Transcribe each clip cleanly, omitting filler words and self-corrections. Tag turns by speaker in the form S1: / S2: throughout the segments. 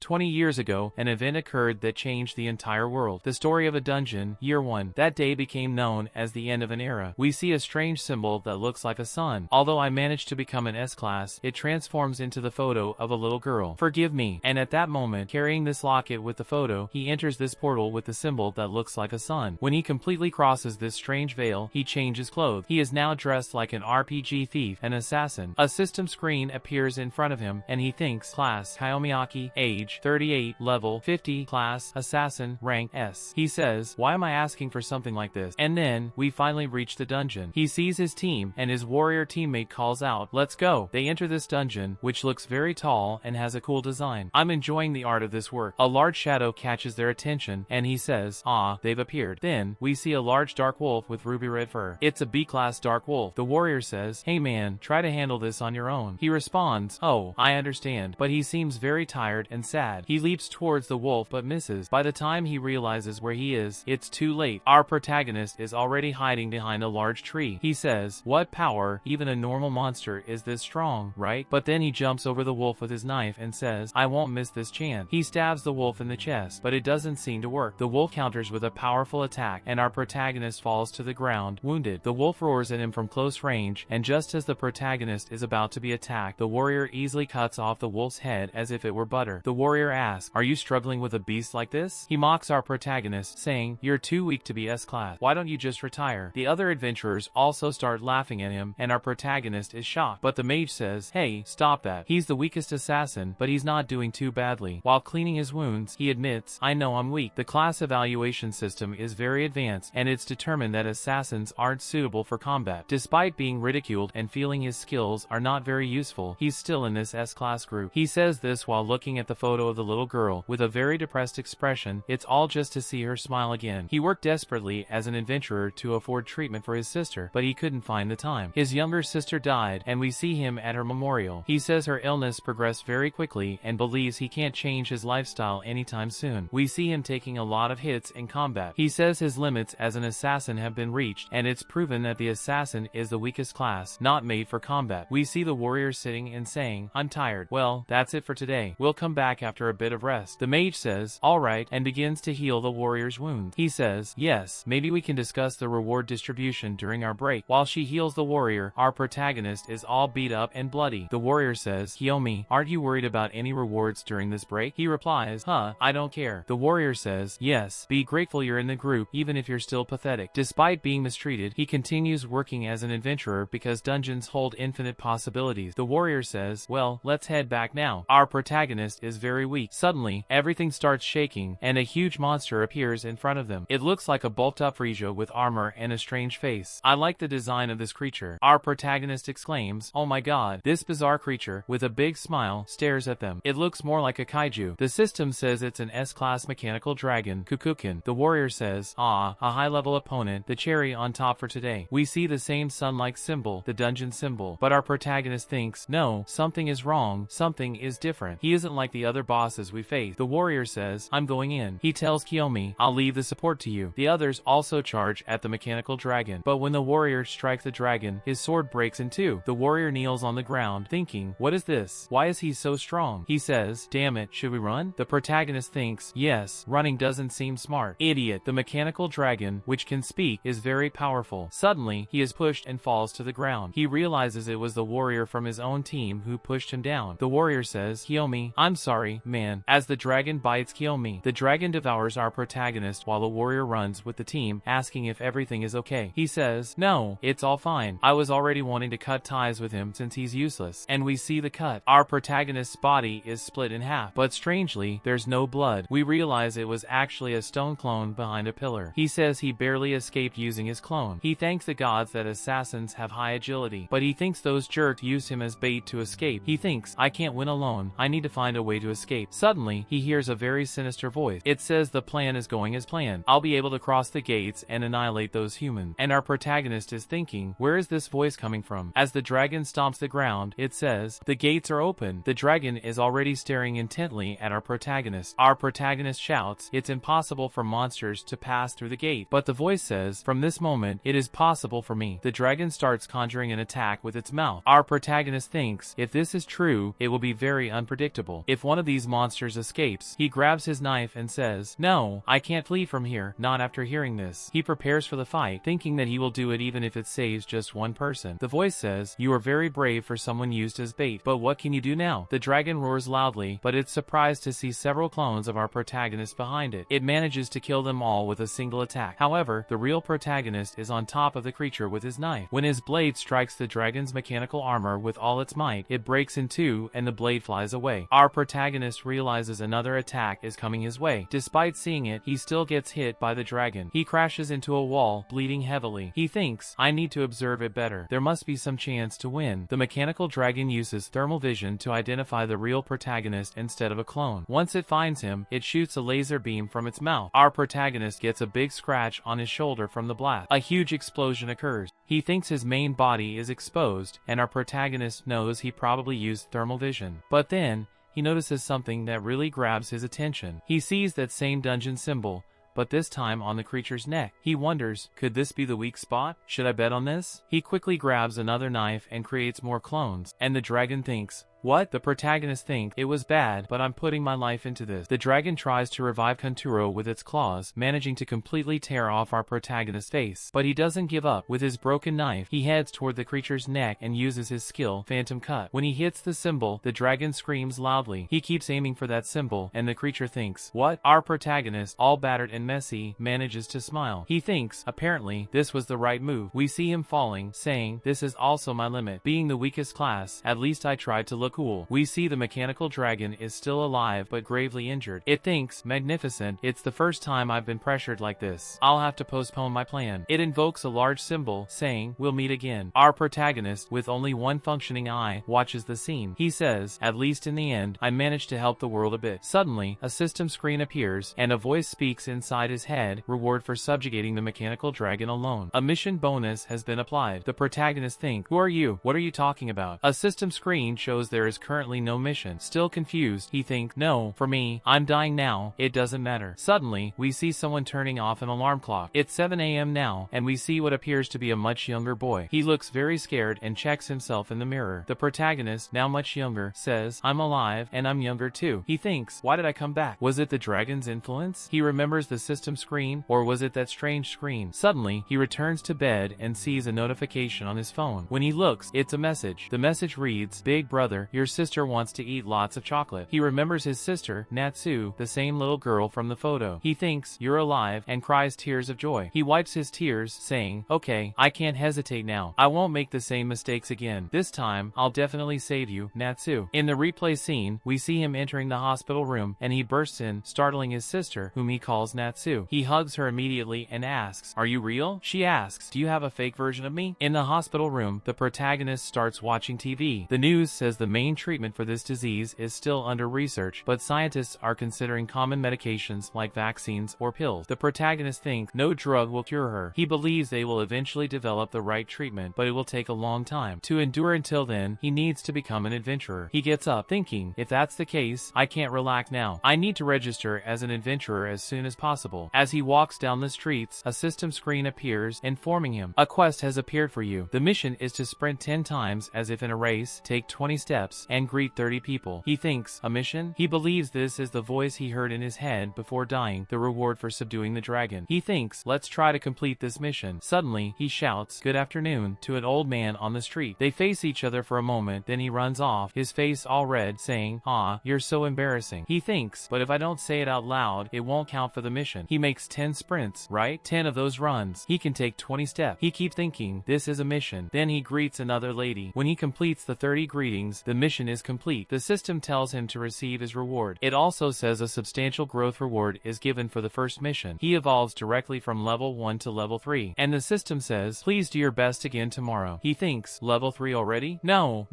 S1: 20 years ago, an event occurred that changed the entire world. The story of a dungeon, Year 1. That day became known as the end of an era. We see a strange symbol that looks like a sun. Although I managed to become an S-class, it transforms into the photo of a little girl. Forgive me. And at that moment, carrying this locket with the photo, he enters this portal with the symbol that looks like a sun. When he completely crosses this strange veil, he changes clothes. He is now dressed like an RPG thief, an assassin. A system screen appears in front of him, and he thinks, class, Kyomiaki, age, 38, level, 50, class, assassin, rank, S. He says, why am I asking for something like this? And then, we finally reach the dungeon. He sees his team, and his warrior teammate calls out, let's go. They enter this dungeon, which looks very tall and has a cool design. I'm enjoying the art of this work. A large shadow catches their attention, and he says, ah, they've appeared. Then, we see a large dark wolf with ruby red fur. It's a B-class dark wolf. The warrior says, hey man, try to handle this on your own. He responds, oh, I understand, but he seems very tired and sad. He leaps towards the wolf but misses. By the time he realizes where he is, it's too late. Our protagonist is already hiding behind a large tree. He says, what power, even a normal monster is this strong, right? But then he jumps over the wolf with his knife and says, I won't miss this chance. He stabs the wolf in the chest, but it doesn't seem to work. The wolf counters with a powerful attack, and our protagonist falls to the ground, wounded. The wolf roars at him from close range, and just as the protagonist is about to be attacked, the warrior easily cuts off the wolf's head as if it were butter. The warrior asks, are you struggling with a beast like this? He mocks our protagonist, saying, you're too weak to be S-class. Why don't you just retire? The other adventurers also start laughing at him, and our protagonist is shocked. But the mage says, hey, stop that. He's the weakest assassin, but he's not doing too badly. While cleaning his wounds, he admits, I know I'm weak. The class evaluation system is very advanced, and it's determined that assassins aren't suitable for combat. Despite being ridiculed and feeling his skills are not very useful, he's still in this S-class group. He says this while looking at the photo of the little girl, with a very depressed expression. It's all just to see her smile again. He worked desperately as an adventurer to afford treatment for his sister, but he couldn't find the time. His younger sister died, and we see him at her memorial. He says her illness progressed very quickly and believes he can't change his lifestyle anytime soon. We see him taking a lot of hits in combat. He says his limits as an assassin have been reached, and it's proven that the assassin is the weakest class, not made for combat. We see the warrior sitting and saying, I'm tired. Well, that's it for today. We'll come back after a bit of rest. The mage says, alright, and begins to heal the warrior's wound. He says, yes, maybe we can discuss the reward distribution during our break. While she heals the warrior, our protagonist is all beat up and bloody. The warrior says, Kiyomi, aren't you worried about any rewards during this break? He replies, I don't care. The warrior says, yes, be grateful you're in the group, even if you're still pathetic. Despite being mistreated, he continues working as an adventurer because dungeons hold infinite possibilities. The warrior says, well, let's head back now. Our protagonist is very weak. Suddenly, everything starts shaking, and a huge monster appears in front of them. It looks like a bulked-up Frijo with armor and a strange face. I like the design of this creature. Our protagonist exclaims, oh my god. This bizarre creature, with a big smile, stares at them. It looks more like a kaiju. The system says it's an S-class mechanical dragon, Kukukin. The warrior says, a high-level opponent, the cherry on top for today. We see the same sun-like symbol, the dungeon symbol, but our protagonist thinks, no, something is wrong, something is different. He isn't like the other bosses we face. The warrior says, I'm going in. He tells Kiyomi, I'll leave the support to you. The others also charge at the mechanical dragon, but when the warrior strikes the dragon, his sword breaks in two. The warrior kneels on the ground, thinking, what is this? Why is he so strong? He says, damn it, should we run? The protagonist thinks, yes, running doesn't seem smart. Idiot. The mechanical dragon, which can speak, is very powerful. Suddenly, he is pushed and falls to the ground. He realizes it was the warrior from his own team who pushed him down. The warrior says, Kiyomi, I'm sorry, man. As the dragon bites Kiyomi, the dragon devours our protagonist while the warrior runs with the team, asking if everything is okay. He says, no, it's all fine. I was already wanting to cut ties with him since he's useless. And we see the cut. Our protagonist's body is split in half, but strangely, there's no blood. We realize it was actually a stone clone behind a pillar. He says he barely escaped using his clone. He thanks the gods that assassins have high agility, but he thinks those jerks used him as bait to escape. He thinks, I can't win alone. I need to find a way to escape. Suddenly, he hears a very sinister voice. It says the plan is going as planned. I'll be able to cross the gates and annihilate those humans. And our protagonist is thinking, where is this voice coming from? As the dragon stomps the ground, it says, the gates are open. The dragon is already staring intently at our protagonist. Our protagonist shouts, it's impossible for monsters to pass through the gate. But the voice says, from this moment, it is possible for me. The dragon starts conjuring an attack with its mouth. Our protagonist thinks, if this is true, it will be very unpredictable. If one of these monsters escapes. He grabs his knife and says, "No, I can't flee from here, not after hearing this." He prepares for the fight, thinking that he will do it even if it saves just one person. The voice says, "You are very brave for someone used as bait, but what can you do now?" The dragon roars loudly, but it's surprised to see several clones of our protagonist behind it. It manages to kill them all with a single attack. However, the real protagonist is on top of the creature with his knife. When his blade strikes the dragon's mechanical armor with all its might, it breaks in two and the blade flies away. Our protagonist realizes another attack is coming his way. Despite seeing it, he still gets hit by the dragon. He crashes into a wall, bleeding heavily. He thinks, "I need to observe it better. There must be some chance to win." The mechanical dragon uses thermal vision to identify the real protagonist instead of a clone. Once it finds him, it shoots a laser beam from its mouth. Our protagonist gets a big scratch on his shoulder from the blast. A huge explosion occurs. He thinks his main body is exposed, and our protagonist knows he probably used thermal vision. But then, he notices something that really grabs his attention. He sees that same dungeon symbol, but this time on the creature's neck. He wonders, could this be the weak spot? Should I bet on this? He quickly grabs another knife and creates more clones, and the dragon thinks, "What?" The protagonist thinks, "It was bad, but I'm putting my life into this." The dragon tries to revive Kanturo with its claws, managing to completely tear off our protagonist's face. But he doesn't give up. With his broken knife, he heads toward the creature's neck and uses his skill, Phantom Cut. When he hits the symbol, the dragon screams loudly. He keeps aiming for that symbol, and the creature thinks, "What?" Our protagonist, all battered and messy, manages to smile. He thinks, apparently, this was the right move. We see him falling, saying, "This is also my limit. Being the weakest class, at least I tried to look cool." We see the mechanical dragon is still alive but gravely injured. It thinks, "Magnificent, it's the first time I've been pressured like this. I'll have to postpone my plan." It invokes a large symbol, saying, "We'll meet again." Our protagonist, with only one functioning eye, watches the scene. He says, "At least in the end, I managed to help the world a bit." Suddenly, a system screen appears, and a voice speaks inside his head, "Reward for subjugating the mechanical dragon alone. A mission bonus has been applied." The protagonist thinks, "Who are you? What are you talking about?" A system screen shows there is currently no mission. Still confused, he thinks, "No, for me, I'm dying now, it doesn't matter." Suddenly, we see someone turning off an alarm clock. It's 7 a.m. now, and we see what appears to be a much younger boy. He looks very scared and checks himself in the mirror. The protagonist, now much younger, says, "I'm alive, and I'm younger too." He thinks, "Why did I come back? Was it the dragon's influence?" He remembers the system screen, or was it that strange screen? Suddenly, he returns to bed and sees a notification on his phone. When he looks, it's a message. The message reads, "Big brother, your sister wants to eat lots of chocolate." He remembers his sister, Natsu, the same little girl from the photo. He thinks, "You're alive," and cries tears of joy. He wipes his tears, saying, "Okay, I can't hesitate now. I won't make the same mistakes again. This time, I'll definitely save you, Natsu." In the replay scene, we see him entering the hospital room, and he bursts in, startling his sister, whom he calls Natsu. He hugs her immediately and asks, "Are you real?" She asks, "Do you have a fake version of me?" In the hospital room, the protagonist starts watching TV. The news says the main treatment for this disease is still under research, but scientists are considering common medications like vaccines or pills. The protagonist thinks no drug will cure her. He believes they will eventually develop the right treatment, but it will take a long time. To endure until then, he needs to become an adventurer. He gets up, thinking, "If that's the case, I can't relax now. I need to register as an adventurer as soon as possible." As he walks down the streets, a system screen appears, informing him, "A quest has appeared for you. The mission is to sprint 10 times as if in a race, take 20 steps, and greet 30 people." He thinks, a mission? He believes this is the voice he heard in his head before dying, the reward for subduing the dragon. He thinks, let's try to complete this mission. Suddenly, he shouts, "Good afternoon," to an old man on the street. They face each other for a moment, then he runs off, his face all red, saying, "Ah, you're so embarrassing." He thinks, but if I don't say it out loud, it won't count for the mission. He makes 10 sprints, right? 10 of those runs. He can take 20 steps. He keeps thinking, this is a mission. Then he greets another lady. When he completes the 30 greetings, the mission is complete. The system tells him to receive his reward. It also says a substantial growth reward is given for the first mission. He evolves directly from level 1 to level 3. And the system says, please do your best again tomorrow. He thinks, level 3 already? No,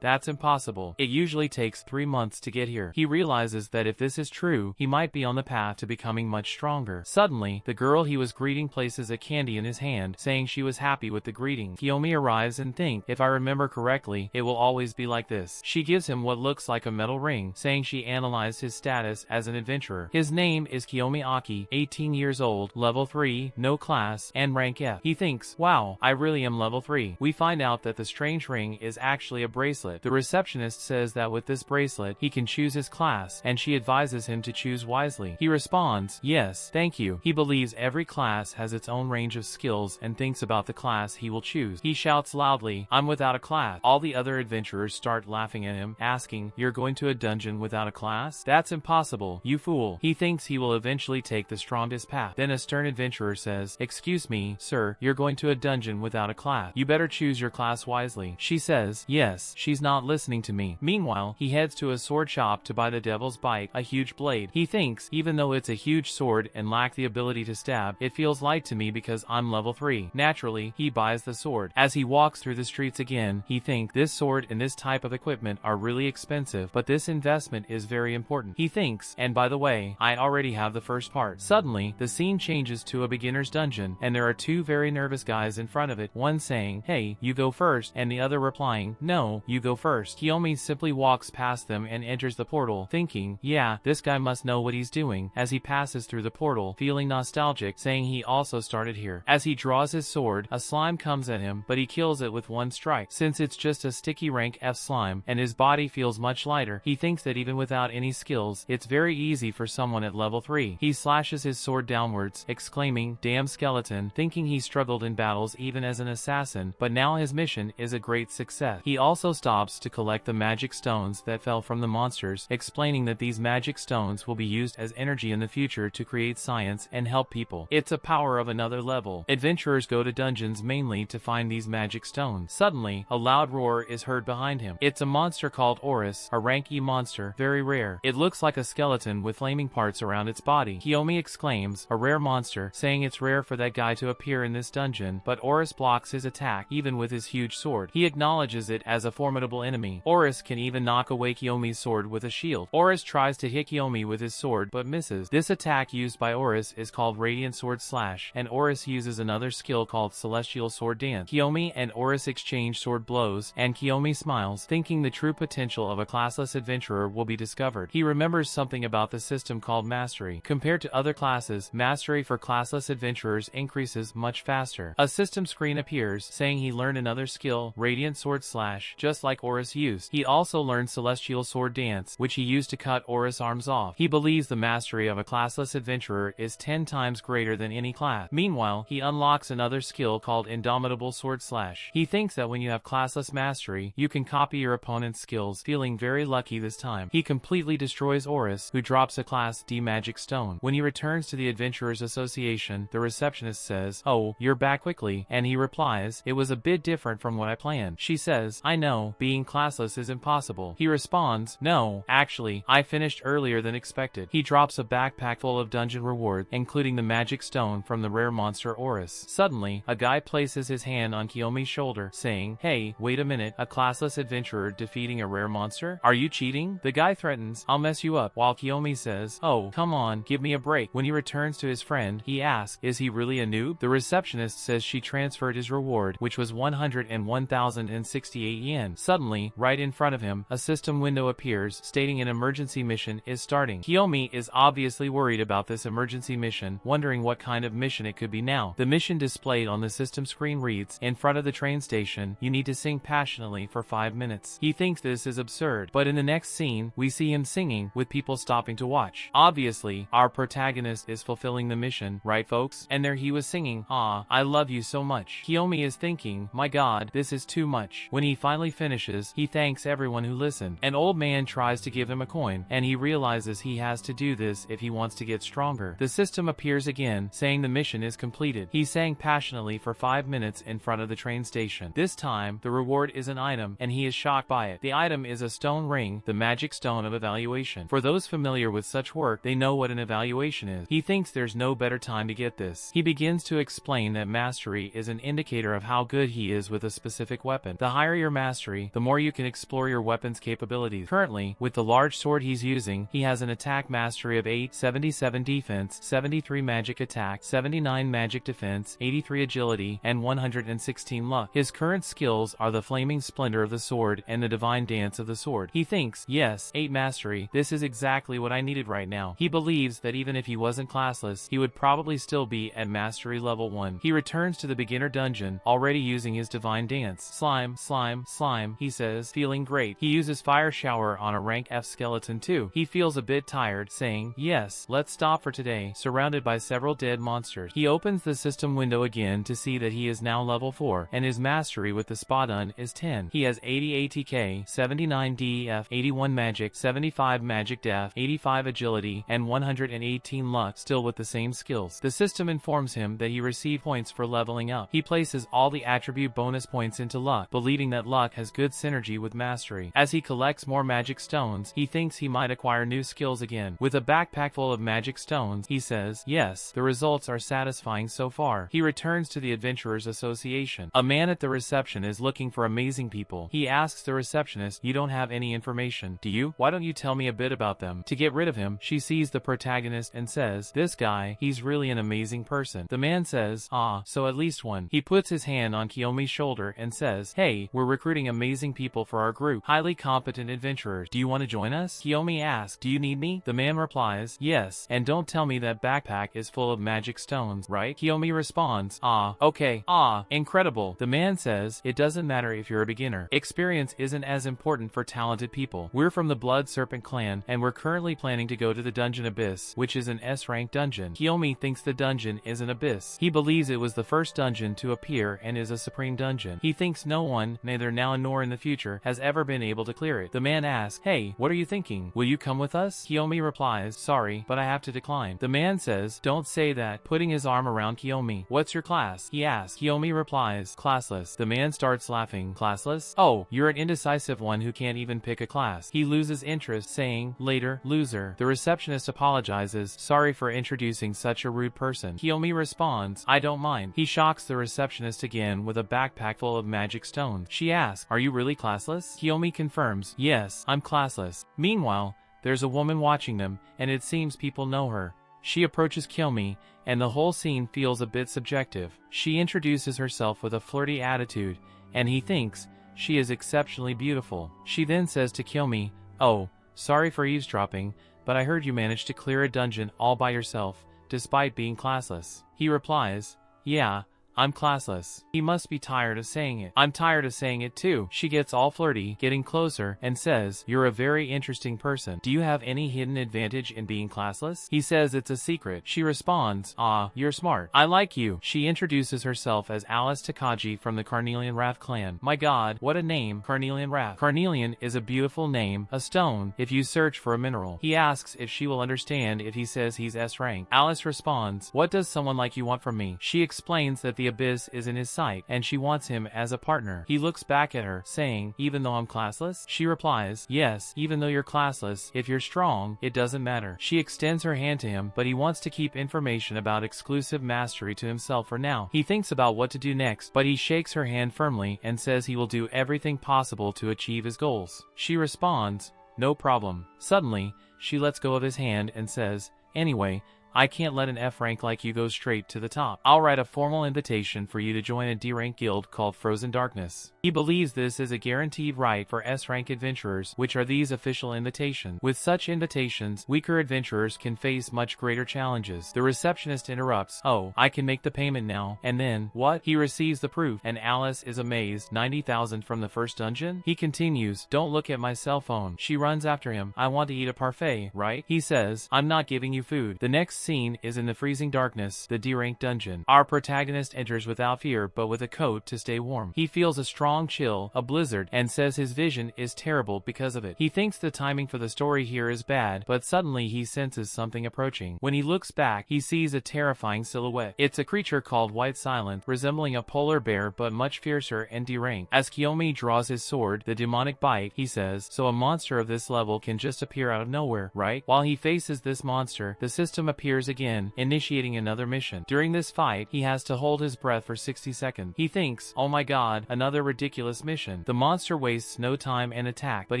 S1: that's impossible. It usually takes 3 months to get here. He realizes that if this is true, he might be on the path to becoming much stronger. Suddenly, the girl he was greeting places a candy in his hand, saying she was happy with the greeting. Kiyomi arrives and thinks, if I remember correctly, it will always be like this. this. She gives him what looks like a metal ring, saying she analyzed his status as an adventurer. His name is Kiyomi Aki, 18 years old, level 3, no class, and rank F. He thinks, wow, I really am level 3. We find out that the strange ring is actually a bracelet. The receptionist says that with this bracelet, he can choose his class, and she advises him to choose wisely. He responds, yes, thank you. He believes every class has its own range of skills and thinks about the class he will choose. He shouts loudly, I'm without a class. All the other adventurers start laughing at him, asking, you're going to a dungeon without a class? That's impossible, you fool. He thinks he will eventually take the strongest path. Then a stern adventurer says, excuse me, sir, you're going to a dungeon without a class. You better choose your class wisely. She says, yes, she's not listening to me. Meanwhile, he heads to a sword shop to buy the Devil's Bite, a huge blade. He thinks, even though it's a huge sword and lack the ability to stab, it feels light to me because I'm level 3. Naturally, he buys the sword. As he walks through the streets again, he thinks this sword and this type of equipment are really expensive, but this investment is very important. He thinks, and by the way, I already have the first part. Suddenly, the scene changes to a beginner's dungeon, and there are two very nervous guys in front of it, one saying, hey, you go first, and the other replying, no, you go first. Kiyomi simply walks past them and enters the portal, thinking, yeah, this guy must know what he's doing, as he passes through the portal, feeling nostalgic, saying he also started here. As he draws his sword, a slime comes at him, but he kills it with one strike. Since it's just a sticky rank F slime, and his body feels much lighter, he thinks that even without any skills, it's very easy for someone at level 3. He slashes his sword downwards, exclaiming, damn skeleton, thinking he struggled in battles even as an assassin, but now his mission is a great success. He also stops to collect the magic stones that fell from the monsters, explaining that these magic stones will be used as energy in the future to create science and help people. It's a power of another level. Adventurers go to dungeons mainly to find these magic stones. Suddenly, a loud roar is heard behind him. It's a monster called Orus, a rank E monster, very rare. It looks like a skeleton with flaming parts around its body. Kiyomi exclaims, a rare monster, saying it's rare for that guy to appear in this dungeon, but Orus blocks his attack, even with his huge sword. He acknowledges it as a formidable enemy. Orus can even knock away Kiyomi's sword with a shield. Orus tries to hit Kiyomi with his sword, but misses. This attack used by Orus is called Radiant Sword Slash, and Orus uses another skill called Celestial Sword Dance. Kiyomi and Orus exchange sword blows, and Kiyomi smiles, thinking the true potential of a classless adventurer will be discovered. He remembers something about the system called Mastery. Compared to other classes, Mastery for classless adventurers increases much faster. A system screen appears, saying he learned another skill, Radiant Sword Slash, just like Orus used. He also learned Celestial Sword Dance, which he used to cut Orus' arms off. He believes the mastery of a classless adventurer is 10 times greater than any class. Meanwhile, he unlocks another skill called Indomitable Sword Slash. He thinks that when you have classless mastery, you can copy your opponent's skills, feeling very lucky this time. He completely destroys Orus, who drops a Class D magic stone. When he returns to the Adventurers Association, the receptionist says, oh, you're back quickly, and he replies, it was a bit different from what I planned. She says, I know, being classless is impossible. He responds, no, actually, I finished earlier than expected. He drops a backpack full of dungeon rewards, including the magic stone from the rare monster Orus. Suddenly, a guy places his hand on Kiyomi's shoulder, saying, hey, wait a minute, a classless adventurer defeating a rare monster? Are you cheating? The guy threatens, I'll mess you up, while Kiyomi says, oh, come on, give me a break. When he returns to his friend, he asks, is he really a noob? The receptionist says she transferred his reward, which was 101,068 yen. Suddenly, right in front of him, a system window appears, stating an emergency mission is starting. Kiyomi is obviously worried about this emergency mission, wondering what kind of mission it could be now. The mission displayed on the system screen reads, in front of the train station, you need to sing passionately for 5 minutes. He thinks this is absurd, but in the next scene, we see him singing, with people stopping to watch. Obviously, our protagonist is fulfilling the mission, right folks? And there he was singing, ah, I love you so much. Kiyomi is thinking, my god, this is too much. When he finally finishes, he thanks everyone who listened. An old man tries to give him a coin, and he realizes he has to do this if he wants to get stronger. The system appears again, saying the mission is completed. He sang passionately for 5 minutes in front of the train station. This time, the reward is an item, and he is shocked by it. The item is a stone ring, the magic stone of evaluation. For those familiar with such work, they know what an evaluation is. He thinks there's no better time to get this. He begins to explain that mastery is an indicator of how good he is with a specific weapon. The higher your mastery, the more you can explore your weapon's capabilities. Currently, with the large sword he's using, he has an attack mastery of 8, 77 defense, 73 magic attack, 79 magic defense, 83 agility, and 116 luck. His current skills are the flaming splendor of the sword and the divine dance of the sword. He thinks, yes, 8 mastery, this is exactly what I needed right now. He believes that even if he wasn't classless, he would probably still be at mastery level 1. He returns to the beginner dungeon, already using his divine dance. Slime, slime, slime, he says, feeling great. He uses fire shower on a rank F skeleton too. He feels a bit tired, saying, yes, let's stop for today, surrounded by several dead monsters. He opens the system window again to see that he is now level 4, and his mastery with the spadun is 10. He has 80 ATK, 79 DEF, 81 magic, 75 magic def, 85 agility, and 118 luck, still with the same skills. The system informs him that he received points for leveling up. He places all the attribute bonus points into luck, believing that luck has good synergy with mastery. As he collects more magic stones, he thinks he might acquire new skills again. With a backpack full of magic stones, he says, yes, the results are satisfying so far. He returns to the Adventurers Association. A man at the reception is looking for amazing people. He asks the receptionist, you don't have any information, do you? Why don't you tell me a bit about them? To get rid of him, she sees the protagonist and says, this guy, he's really an amazing person. The man says, ah, so at least one. He puts his hand on Kiyomi's shoulder and says, hey, we're recruiting amazing people for our group, highly competent adventurers. Do you want to join us? Kiyomi asks, do you need me? The man replies, yes, and don't tell me that backpack is full of magic stones, right? Kiyomi responds, ah, okay, ah, incredible. The man says, it doesn't matter if you're a beginner. Experience isn't as important for talented people. We're from the Blood Serpent clan, and we're currently planning to go to the Dungeon Abyss, which is an S-rank dungeon. Kiyomi thinks the dungeon is an abyss. He believes it was the first dungeon to appear and is a supreme dungeon. He thinks no one, neither now nor in the future, has ever been able to clear it. The man asks, hey, what are you thinking? Will you come with us? Kiyomi replies, sorry, but I have to decline. The man says, don't say that, putting his arm around Kiyomi. What's your class? He asks. Kiyomi replies, classless. The man starts laughing. Classless? Oh, you're an indecisive one who can't even pick a class. He loses interest, saying, later, loser. The receptionist apologizes, sorry for introducing such a rude person. Kiyomi responds, I don't mind. He shocks the receptionist again with a backpack full of magic stones. She asks, are you really classless? Kiyomi confirms, yes, I'm classless. Meanwhile, there's a woman watching them, and it seems people know her. She approaches Kiyomi, and the whole scene feels a bit subjective. She introduces herself with a flirty attitude, and he thinks she is exceptionally beautiful. She then says to Kiyomi, oh, sorry for eavesdropping, but I heard you managed to clear a dungeon all by yourself, despite being classless. He replies, yeah, I'm classless. He must be tired of saying it. I'm tired of saying it too. She gets all flirty, getting closer, and says, you're a very interesting person. Do you have any hidden advantage in being classless? He says it's a secret. She responds, ah, you're smart. I like you. She introduces herself as Alice Takagi from the Carnelian Wrath clan. My god, what a name, Carnelian Wrath. Carnelian is a beautiful name, a stone, if you search for a mineral. He asks if she will understand if he says he's S rank. Alice responds, what does someone like you want from me? She explains that the abyss is in his sight, and she wants him as a partner. He looks back at her, saying, even though I'm classless? She replies, yes, even though you're classless, if you're strong, it doesn't matter. She extends her hand to him, but he wants to keep information about exclusive mastery to himself for now. He thinks about what to do next, but he shakes her hand firmly and says he will do everything possible to achieve his goals. She responds, no problem. Suddenly, she lets go of his hand and says, anyway, I can't let an F rank like you go straight to the top. I'll write a formal invitation for you to join a D rank guild called Frozen Darkness. He believes this is a guaranteed right for S rank adventurers, which are these official invitations. With such invitations, weaker adventurers can face much greater challenges. The receptionist interrupts, oh, I can make the payment now, and then, what? He receives the proof, and Alice is amazed. 90,000 from the first dungeon? He continues, don't look at my cell phone. She runs after him. I want to eat a parfait, right? He says, I'm not giving you food. The next scene is in the freezing darkness, the D-rank dungeon. Our protagonist enters without fear but with a coat to stay warm. He feels a strong chill, a blizzard, and says his vision is terrible because of it. He thinks the timing for the story here is bad, but suddenly he senses something approaching. When he looks back, he sees a terrifying silhouette. It's a creature called White Silence, resembling a polar bear but much fiercer and D-rank. As Kiyomi draws his sword, the demonic bite, he says, so a monster of this level can just appear out of nowhere, right? While he faces this monster, the system appears appears again, initiating another mission. During this fight, he has to hold his breath for 60 seconds. He thinks, oh my god, another ridiculous mission. The monster wastes no time and attack, but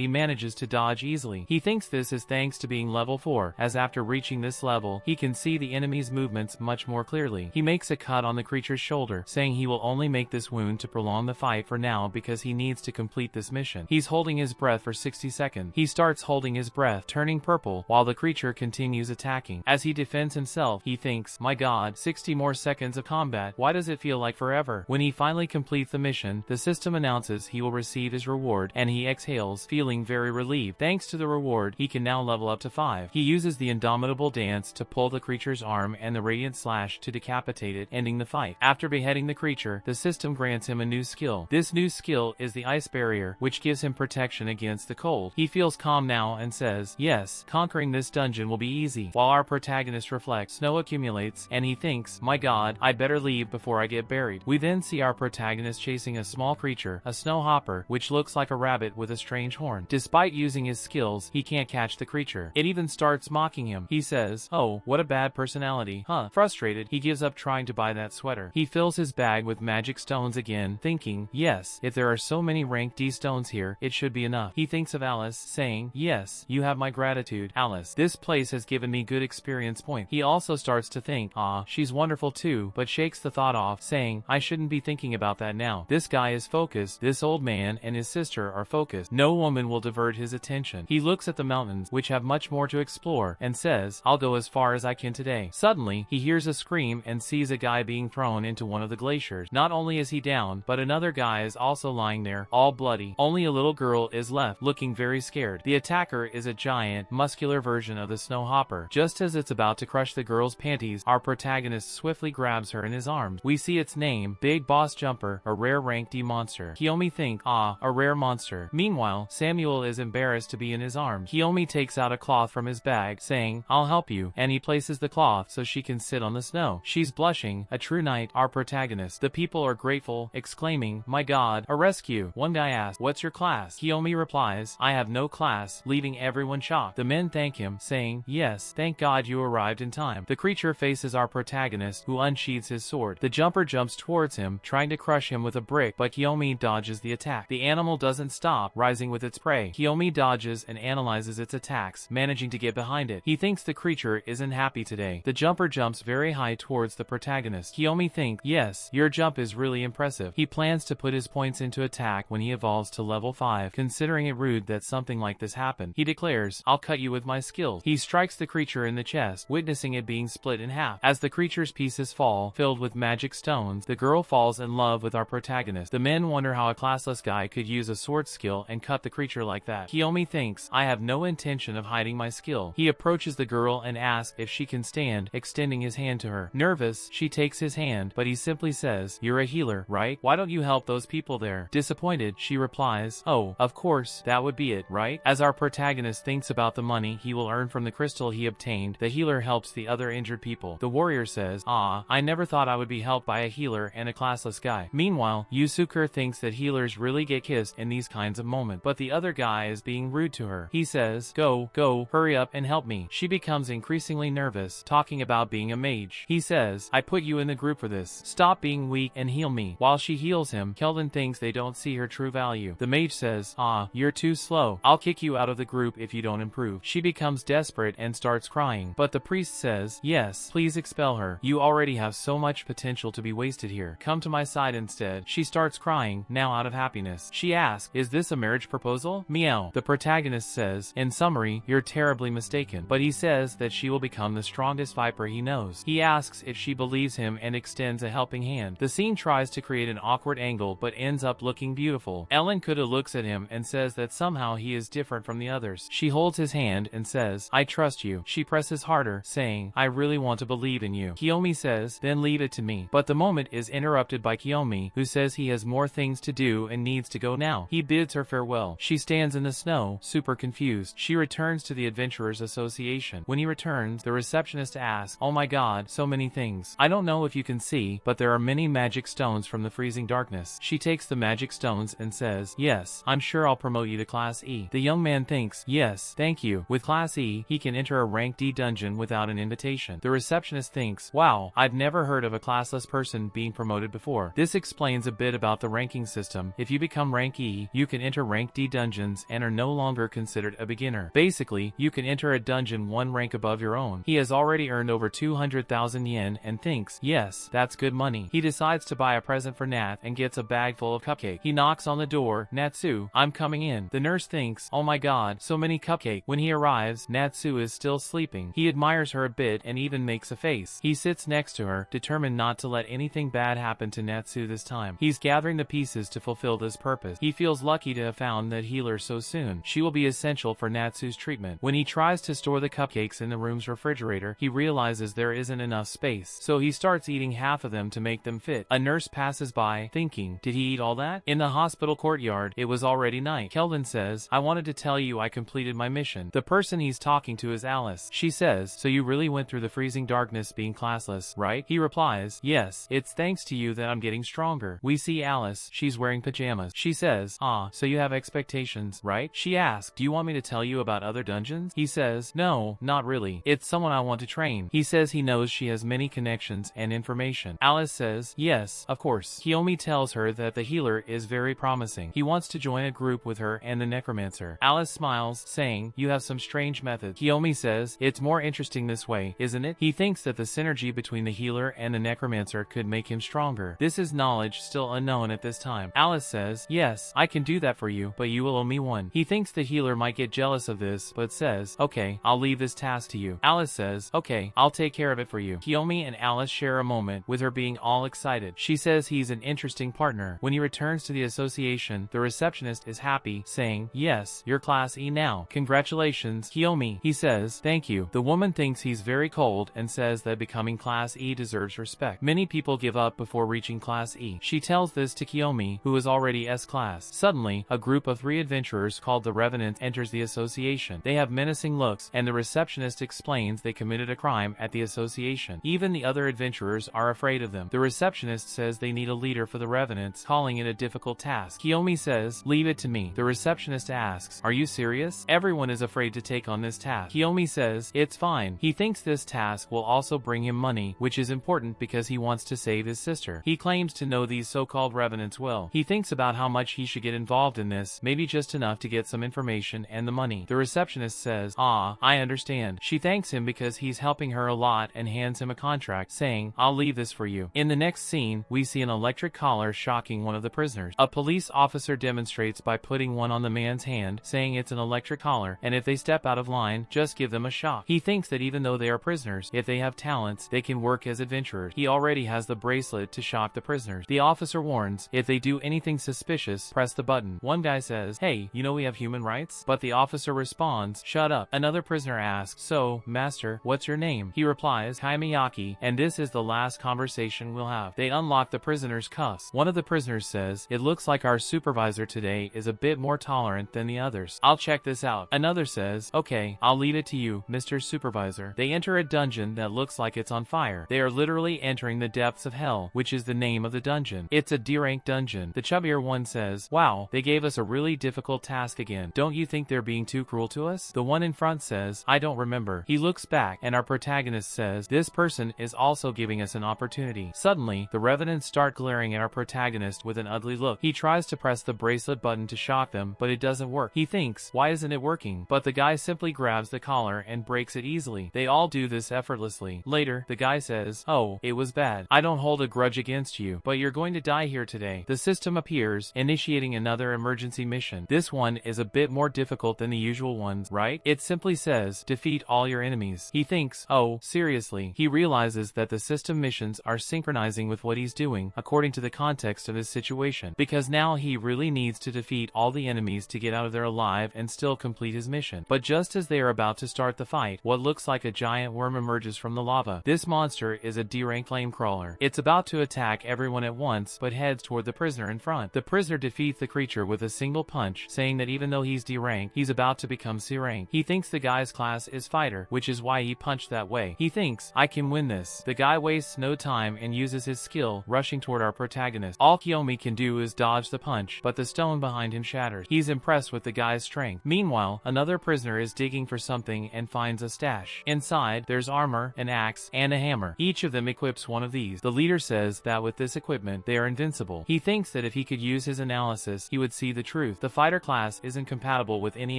S1: he manages to dodge easily. He thinks this is thanks to being level 4, as after reaching this level, he can see the enemy's movements much more clearly. He makes a cut on the creature's shoulder, saying he will only make this wound to prolong the fight for now because he needs to complete this mission. He's holding his breath for 60 seconds. He starts holding his breath, turning purple, while the creature continues attacking. As he defends himself, he thinks, my god, 60 more seconds of combat, why does it feel like forever? When he finally completes the mission, the system announces he will receive his reward, and he exhales, feeling very relieved. Thanks to the reward, he can now level up to 5. He uses the indomitable dance to pull the creature's arm and the radiant slash to decapitate it, ending the fight. After beheading the creature, the system grants him a new skill. This new skill is the ice barrier, which gives him protection against the cold. He feels calm now and says, yes, conquering this dungeon will be easy. While our protagonist reflects, snow accumulates, and he thinks, my god, I'd better leave before I get buried. We then see our protagonist chasing a small creature, a snow hopper, which looks like a rabbit with a strange horn. Despite using his skills, he can't catch the creature. It even starts mocking him. He says, oh, what a bad personality, huh? Frustrated, he gives up trying to buy that sweater. He fills his bag with magic stones again, thinking, yes, if there are so many rank D stones here, it should be enough. He thinks of Alice, saying, yes, you have my gratitude, Alice. This place has given me good experience points. He also starts to think, ah, she's wonderful too, but shakes the thought off, saying, I shouldn't be thinking about that now. This guy is focused. This old man and his sister are focused. No woman will divert his attention. He looks at the mountains, which have much more to explore, and says, I'll go as far as I can today. Suddenly, he hears a scream and sees a guy being thrown into one of the glaciers. Not only is he down, but another guy is also lying there, all bloody. Only a little girl is left, looking very scared. The attacker is a giant, muscular version of the snow hopper. Just as it's about to crush the girl's panties, our protagonist swiftly grabs her in his arms. We see its name, Big Boss Jumper, a rare rank D monster. Kiyomi thinks, ah, a rare monster. Meanwhile, Samuel is embarrassed to be in his arms. Kiyomi takes out a cloth from his bag, saying, I'll help you, and he places the cloth so she can sit on the snow. She's blushing, a true knight, our protagonist. The people are grateful, exclaiming, my god, a rescue. One guy asks, what's your class? Kiyomi replies, I have no class, leaving everyone shocked. The men thank him, saying, yes, thank god you arrived in time. The creature faces our protagonist, who unsheathes his sword. The jumper jumps towards him, trying to crush him with a brick, but Kiyomi dodges the attack. The animal doesn't stop, rising with its prey. Kiyomi dodges and analyzes its attacks, managing to get behind it. He thinks the creature isn't happy today. The jumper jumps very high towards the protagonist. Kiyomi thinks, yes, your jump is really impressive. He plans to put his points into attack when he evolves to level 5, considering it rude that something like this happened. He declares, I'll cut you with my skills. He strikes the creature in the chest, witnessing it being split in half. As the creature's pieces fall, filled with magic stones, the girl falls in love with our protagonist. The men wonder how a classless guy could use a sword skill and cut the creature like that. Kiyomi thinks, I have no intention of hiding my skill. He approaches the girl and asks if she can stand, extending his hand to her. Nervous, she takes his hand, but he simply says, you're a healer, right? Why don't you help those people there? Disappointed, she replies, oh, of course, that would be it, right? As our protagonist thinks about the money he will earn from the crystal he obtained, the healer helps the other injured people. The warrior says, ah, I never thought I would be helped by a healer and a classless guy. Meanwhile, Yusuke thinks that healers really get kissed in these kinds of moments, but the other guy is being rude to her. He says, go, hurry up and help me. She becomes increasingly nervous, talking about being a mage. He says, I put you in the group for this. Stop being weak and heal me. While she heals him, Keldon thinks they don't see her true value. The mage says, ah, you're too slow. I'll kick you out of the group if you don't improve. She becomes desperate and starts crying, but the priest says, yes, please expel her. You already have so much potential to be wasted here. Come to my side instead. She starts crying, now out of happiness. She asks, is this a marriage proposal? Meow. The protagonist says, in summary, you're terribly mistaken. But he says that she will become the strongest viper he knows. He asks if she believes him and extends a helping hand. The scene tries to create an awkward angle but ends up looking beautiful. Ellen Kuda looks at him and says that somehow he is different from the others. She holds his hand and says, I trust you. She presses harder, saying, I really want to believe in you. Kiyomi says, then leave it to me. But the moment is interrupted by Kiyomi, who says he has more things to do and needs to go now. He bids her farewell. She stands in the snow, super confused. She returns to the Adventurers Association. When he returns, the receptionist asks, oh my god, so many things. I don't know if you can see, but there are many magic stones from the freezing darkness. She takes the magic stones and says, yes, I'm sure I'll promote you to Class E. The young man thinks, yes, thank you. With Class E, he can enter a rank D dungeon without without an invitation. The receptionist thinks, wow, I've never heard of a classless person being promoted before. This explains a bit about the ranking system. If you become rank E, you can enter rank D dungeons and are no longer considered a beginner. Basically, you can enter a dungeon one rank above your own. He has already earned over 200,000 yen and thinks, yes, that's good money. He decides to buy a present for Nat and gets a bag full of cupcake. He knocks on the door. Natsu, I'm coming in. The nurse thinks, oh my god, so many cupcake. When he arrives, Natsu is still sleeping. He admires her a bit and even makes a face. He sits next to her, determined not to let anything bad happen to Natsu this time. He's gathering the pieces to fulfill this purpose. He feels lucky to have found that healer so soon. She will be essential for Natsu's treatment. When he tries to store the cupcakes in the room's refrigerator, he realizes there isn't enough space, so he starts eating half of them to make them fit. A nurse passes by, thinking, did he eat all that? In the hospital courtyard, it was already night. Kelvin says, I wanted to tell you I completed my mission. The person he's talking to is Alice. She says, so you really went through the freezing darkness being classless, right? He replies, yes, it's thanks to you that I'm getting stronger. We see Alice. She's wearing pajamas. She says, ah, so you have expectations, right? She asks, do you want me to tell you about other dungeons? He says, no, not really. It's someone I want to train. He says he knows she has many connections and information. Alice says, yes, of course. Kiyomi tells her that the healer is very promising. He wants to join a group with her and the necromancer. Alice smiles, saying, you have some strange methods. Kiyomi says, it's more interesting this way, isn't it? He thinks that the synergy between the healer and the necromancer could make him stronger. This is knowledge still unknown at this time. Alice says, yes, I can do that for you, but you will owe me one. He thinks the healer might get jealous of this, but says, okay, I'll leave this task to you. Alice says, okay, I'll take care of it for you. Kiyomi and Alice share a moment, with her being all excited. She says he's an interesting partner. When he returns to the association, the receptionist is happy, saying, yes, you're class E now. Congratulations, Kiyomi. He says, thank you. The woman thinks he's very cold and says that becoming class E deserves respect. Many people give up before reaching class E. She tells this to Kiyomi, who is already S-class. Suddenly, a group of 3 adventurers called the Revenants enters the association. They have menacing looks, and the receptionist explains they committed a crime at the association. Even the other adventurers are afraid of them. The receptionist says they need a leader for the Revenants, calling it a difficult task. Kiyomi says, leave it to me. The receptionist asks, are you serious? Everyone is afraid to take on this task. Kiyomi says, it's fine. He thinks this task will also bring him money, which is important because he wants to save his sister. He claims to know these so-called Revenants well. He thinks about how much he should get involved in this, maybe just enough to get some information and the money. The receptionist says, ah, I understand. She thanks him because he's helping her a lot and hands him a contract, saying, I'll leave this for you. In the next scene, we see an electric collar shocking one of the prisoners. A police officer demonstrates by putting one on the man's hand, saying it's an electric collar, and if they step out of line, just give them a shock. He thinks that even though they are prisoners, if they have talents, they can work as adventurers. He already has the bracelet to shock the prisoners. The officer warns, if they do anything suspicious, press the button. One guy says, hey, you know we have human rights? But the officer responds, shut up. Another prisoner asks, so, master, what's your name? He replies, Kaimiyaki, and this is the last conversation we'll have. They unlock the prisoner's cuffs. One of the prisoners says, it looks like our supervisor today is a bit more tolerant than the others. I'll check this out. Another says, okay, I'll leave it to you, Mr. Supervisor. They enter a dungeon that looks like it's on fire. They are literally entering the depths of hell, which is the name of the dungeon. It's a D-rank dungeon. The chubbier one says, wow, they gave us a really difficult task again. Don't you think they're being too cruel to us? The one in front says, I don't remember. He looks back, and our protagonist says, this person is also giving us an opportunity. Suddenly, the Revenants start glaring at our protagonist with an ugly look. He tries to press the bracelet button to shock them, but it doesn't work. He thinks, why isn't it working? But the guy simply grabs the collar and breaks it easily. They all do this effortlessly. Later, the guy says, oh, it was bad. I don't hold a grudge against you, but you're going to die here today. The system appears, initiating another emergency mission. This one is a bit more difficult than the usual ones, right? It simply says, defeat all your enemies. He thinks, oh, seriously. He realizes that the system missions are synchronizing with what he's doing, according to the context of his situation, because now he really needs to defeat all the enemies to get out of there alive and still complete his mission. But just as they are about to start the fight, what looks like a giant worm emerges from the lava. This monster is a D-rank flamecrawler. It's about to attack everyone at once, but heads toward the prisoner in front. The prisoner defeats the creature with a single punch, saying that even though he's D-rank, he's about to become C-rank. He thinks the guy's class is fighter, which is why he punched that way. He thinks, I can win this. The guy wastes no time and uses his skill, rushing toward our protagonist. All Kiyomi can do is dodge the punch, but the stone behind him shatters. He's impressed with the guy's strength. Meanwhile, another prisoner is digging for something and finds a stash. Inside, there's armor, an axe, and a hammer. Each of them equips one of these. The leader says that with this equipment, they are invincible. He thinks that if he could use his analysis, he would see the truth. The fighter class isn't compatible with any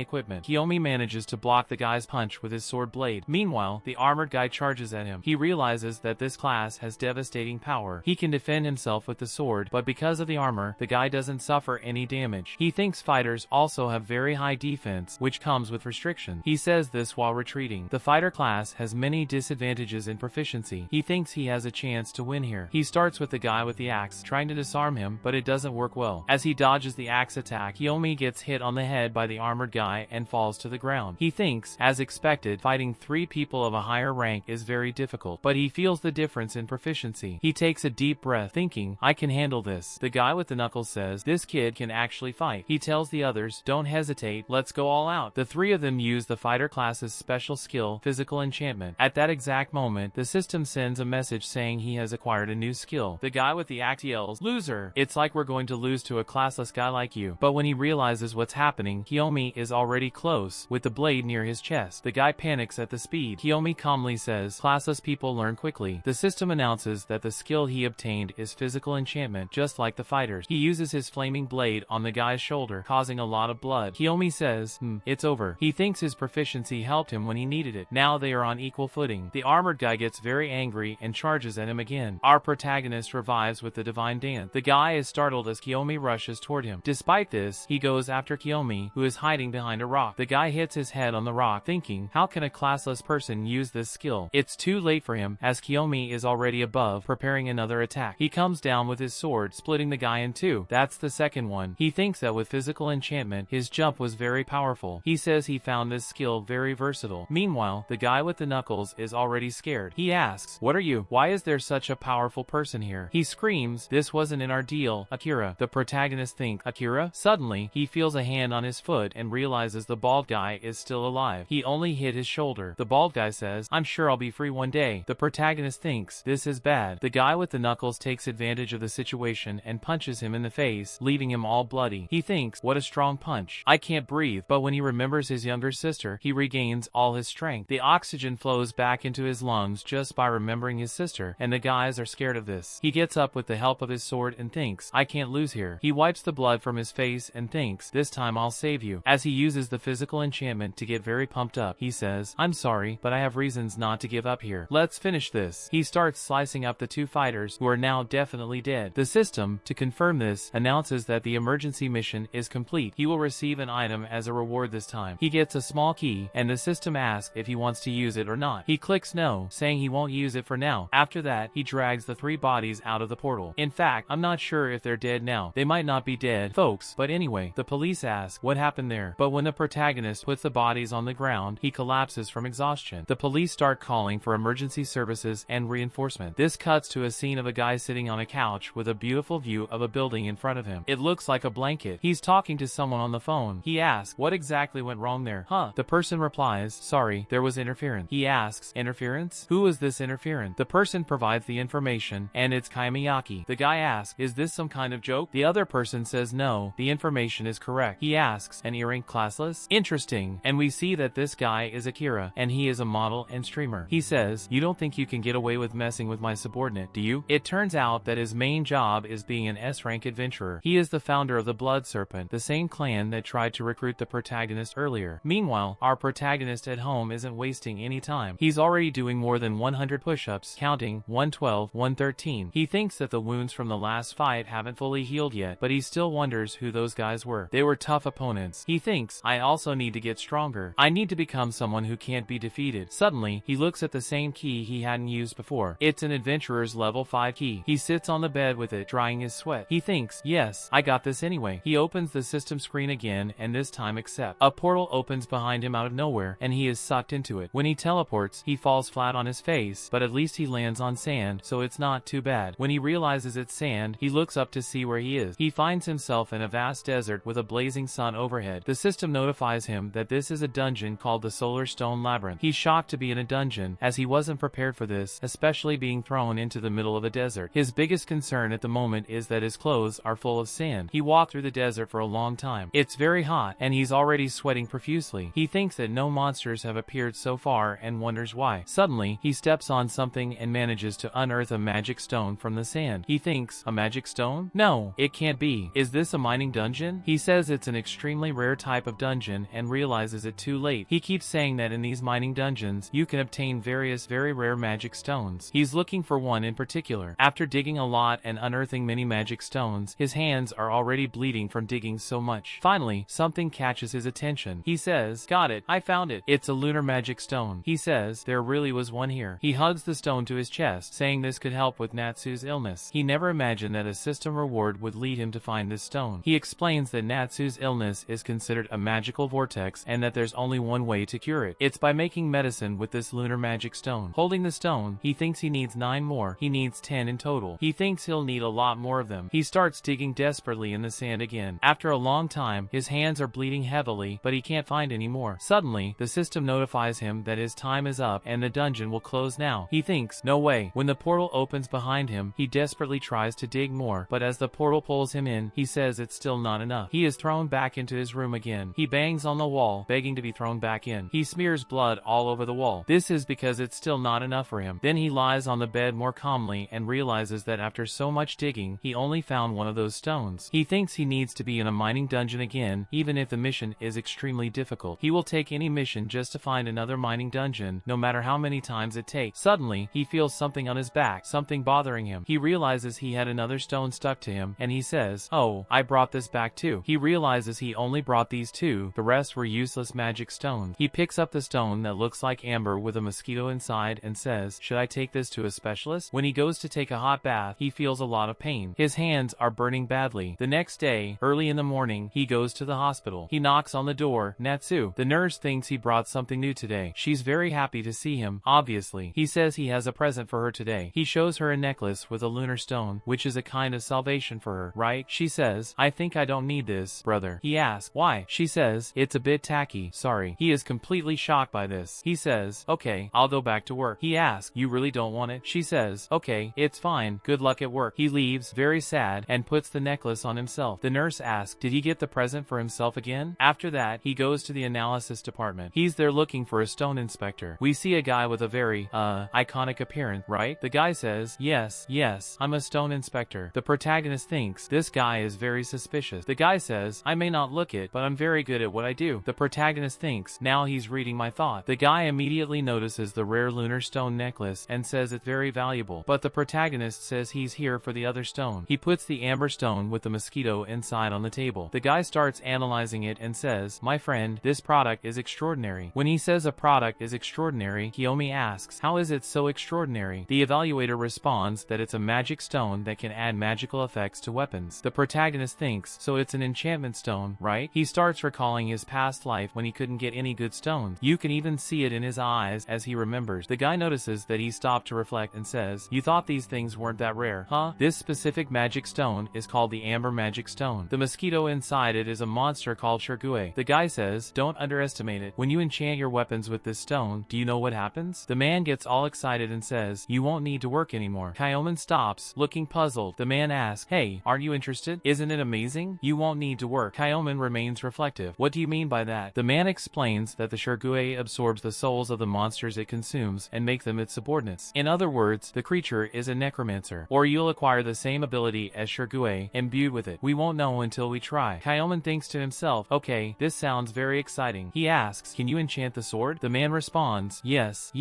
S1: equipment. Kiyomi manages to block the guy's punch with his sword blade. Meanwhile, the armored guy charges at him. He realizes that this class has devastating power. He can defend himself with the sword, but because of the armor, the guy doesn't suffer any damage. He thinks fighters also have very high defense, which comes with restrictions. He says this while retreating. The fighter class has many disadvantages in proficiency. He thinks he has a chance to win here. He starts with the guy with the axe, trying to disarm him, but it doesn't work well. As he dodges the axe attack, Kiyomi gets hit on the head by the armored guy and falls to the ground. He thinks, as expected, fighting 3 people of a higher rank is very difficult, but he feels the difference in proficiency. He takes a deep breath, thinking, I can handle this. The guy with the knuckles says, this kid can actually fight. He tells the others, don't hesitate, let's go all out. The 3 of them use the fighter class's special skill, physical enchantment. At that exact moment, the system sends a message saying he has acquired a new skill. The guy with the axe yells, loser! It's like we're going to lose to a classless guy like you. But when he realizes what's happening, Kiyomi is already close, with the blade near his chest. The guy panics at the speed. Kiyomi calmly says, classless people learn quickly. The system announces that the skill he obtained is physical enchantment, just like the fighters. He uses his flaming blade on the guy's shoulder, causing a lot of blood. Kiyomi says, it's over. He thinks his proficiency helped him when he needed it. Now they are on equal footing. The armored guy gets very angry and charges at him again. Our protagonist revives with the divine dance. The guy is startled as Kiyomi rushes toward him. Despite this, he goes after Kiyomi, who is hiding behind a rock. The guy hits his head on the rock, thinking, how can a classless person use this skill? It's too late for him, as Kiyomi is already above, preparing another attack. He comes down with his sword, splitting the guy in 2. That's the second one. He thinks that with physical enchantment, his jump was very powerful. He says he found this skill very versatile. Meanwhile, the guy with the knuckles is already scared. He asks, what are you? Why is there such a powerful person here? He screams, this wasn't in our deal, Akira. The protagonist thinks, Akira? Suddenly, he feels a hand on his foot and realizes the bald guy is still alive. He only hit his shoulder. The bald guy says, I'm sure I'll be free one day. The protagonist thinks, this is bad. The guy with the knuckles takes advantage of the situation and punches him in the face, leaving him all bloody. He thinks, what a strong punch. I can't breathe. But when he remembers his younger sister, he regains all his strength. The oxygen flows back into his lungs just by remembering his sister, and the guys are scared of this. He gets up with the help of his sword and thinks, I can't lose here. He wipes the blood from his face and thinks, this time I'll save you. As he uses the physical enchantment to get very pumped up, he says, I'm sorry, but I have reasons not to give up here. Let's finish this. He starts slicing up the 2 fighters, who are now definitely dead. The system, to confirm this, announces that the emergency mission is complete. He will receive an item as a reward this time. He gets a small key, and the system asks if he wants to use it or not. He clicks no, saying he won't use it for now. After that, he drags the 3 bodies out of the portal. In fact, I'm not sure if they're dead now. They might not be dead, folks, but anyway, the police ask, what happened there? But when the protagonist puts the bodies on the ground, he collapses from exhaustion. The police start calling for emergency services and reinforcement. This cuts to a scene of a guy sitting on a couch with a beautiful view of a building in front of him. It looks like a blanket. He's talking to someone on the phone. He asks, what exactly went wrong there? The person replies, sorry, there was interference. He asks, interference? Who is this interference? The person provides the information, and it's Kaimiyaki. The guy asks, is this some kind of joke? The other person says no, the information is correct. He asks, an earring classless? Interesting. And we see that this guy is Akira, and he is a model and streamer. He says, you don't think you can get away with messing with my subordinate, do you? It turns out that his main job is being an S-rank adventurer. He is the founder of the Blood Serpent, the same clan that tried to recruit the protagonist earlier. Meanwhile, our protagonist at home isn't wasting any time. He's already doing more than 100 push-ups, counting 112, 113. He thinks that the wounds from the last fight haven't fully healed yet, but he still wonders who those guys were. They were tough opponents. He thinks, I also need to get stronger. I need to become someone who can't be defeated. Suddenly, he looks at the same key he hadn't used before. It's an adventurer's level 5 key. He sits on the bed with it, drying his sweat. He thinks, yes, I got this anyway. He opens the system screen again, and this time accept. A portal opens behind him out of nowhere, and he is sucked into it. When he teleports, he falls flat on his face, but at least he lands on sand, so it's not too bad. When he realizes it's sand, he looks up to see where he is. He finds himself in a vast desert with a blazing sun overhead. The system notifies him that this is a dungeon called the Solar Stone Labyrinth. He's shocked to be in a dungeon, as he wasn't prepared for this, especially being thrown into the middle of a desert. His biggest concern at the moment is that his clothes are full of sand. He walked through the desert for a long time. It's very hot, and he's already sweating profusely. He thinks that no monsters have appeared so so far and wonders why. Suddenly, he steps on something and manages to unearth a magic stone from the sand. He thinks, a magic stone? No, it can't be. Is this a mining dungeon? He says it's an extremely rare type of dungeon and realizes it too late. He keeps saying that in these mining dungeons, you can obtain various very rare magic stones. He's looking for one in particular. After digging a lot and unearthing many magic stones, his hands are already bleeding from digging so much. Finally, something catches his attention. He says, got it, I found it. It's a lunar magic stone. He says, there really was one here. He hugs the stone to his chest, saying this could help with Natsu's illness. He never imagined that a system reward would lead him to find this stone. He explains that Natsu's illness is considered a magical vortex and that there's only one way to cure it. It's by making medicine with this lunar magic stone. Holding the stone, he thinks he needs 9 more. He needs 10 in total. He thinks he'll need a lot more of them. He starts digging desperately in the sand again. After a long time, his hands are bleeding heavily, but he can't find any more. Suddenly, the system notifies him that his time is up and the dungeon will close now. He thinks, no way. When the portal opens behind him, he desperately tries to dig more, but as the portal pulls him in, he says it's still not enough. He is thrown back into his room again. He bangs on the wall, begging to be thrown back in. He smears blood all over the wall. This is because it's still not enough for him. Then he lies on the bed more calmly and realizes that after so much digging, he only found one of those stones. He thinks he needs to be in a mining dungeon again, even if the mission is extremely difficult. He will take any mission just to find another mining dungeon, no matter how many times it takes. Suddenly, he feels something on his back, something bothering him. He realizes he had another stone stuck to him, and he says, oh, I brought this back too. He realizes he only brought these 2, the rest were useless magic stones. He picks up the stone that looks like amber with a mosquito inside and says, should I take this to a specialist? When he goes to take a hot bath, he feels a lot of pain. His hands are burning badly. The next day, early in the morning, he goes to the hospital. He knocks on the door. Natsu. The nurse thinks he brought something new today. She's very happy to see him, obviously. He says he has a present for her today. He shows her a necklace with a lunar stone, which is a kind of salvation for her, right? She says, I think I don't need this, brother. He asks, why? She says, it's a bit tacky, sorry. He is completely shocked by this. He says, okay, I'll go back to work. He asks, you really don't want it? She says, okay, it's fine, good luck at work. He leaves, very sad, and puts the necklace on himself. The nurse asks, did he get the present for himself again? After that, he goes to the analysis department. He's there looking for a stone inspector. We see a guy with a very, iconic appearance, right? The guy says, yes, I'm a stone inspector. The protagonist thinks, this guy is very suspicious. The guy says, I may not look it, but I'm very good at what I do. The protagonist thinks, now he's reading my thought. The guy immediately notices the rare lunar stone necklace and says it's very valuable, but the protagonist says he's here for the other stone. He puts the amber stone with the mosquito inside on the table. The guy starts analyzing it and says, my friend, this product is extraordinary. When he says a product is extraordinary, Kiyomi asks, how is it so extraordinary? The evaluator responds that it's a magic stone that can add magical effects to weapons. The protagonist thinks, so it's an enchantment stone, right? He starts recalling his past life when he couldn't get any good stones. You can even see it in his eyes as he remembers. The guy notices that he stopped to reflect and says, you thought these things weren't that rare, huh? This specific magic stone is called the Amber Magic Stone. The mosquito inside it is a monster called Shirgui. The guy says, don't underestimate it. When you enchant your weapons with this stone, do you know what happens? The man gets all excited and says, you won't need to work anymore. Kyomen stops, looking puzzled. The man asks, hey, aren't you interested? Isn't it amazing? You won't need to work. Kyomen remains reflective. What do you mean by that? The man explains that the Shirgui absorbs the souls of the monsters it consumes and make them its subordinates. In other words, the creature is a necromancer. Or you'll acquire the same ability as Shirgui, imbued with it. We won't know until we try. Kyomen thinks to himself, okay, this sounds very exciting. He asks, can you enchant the sword? The man responds, yes,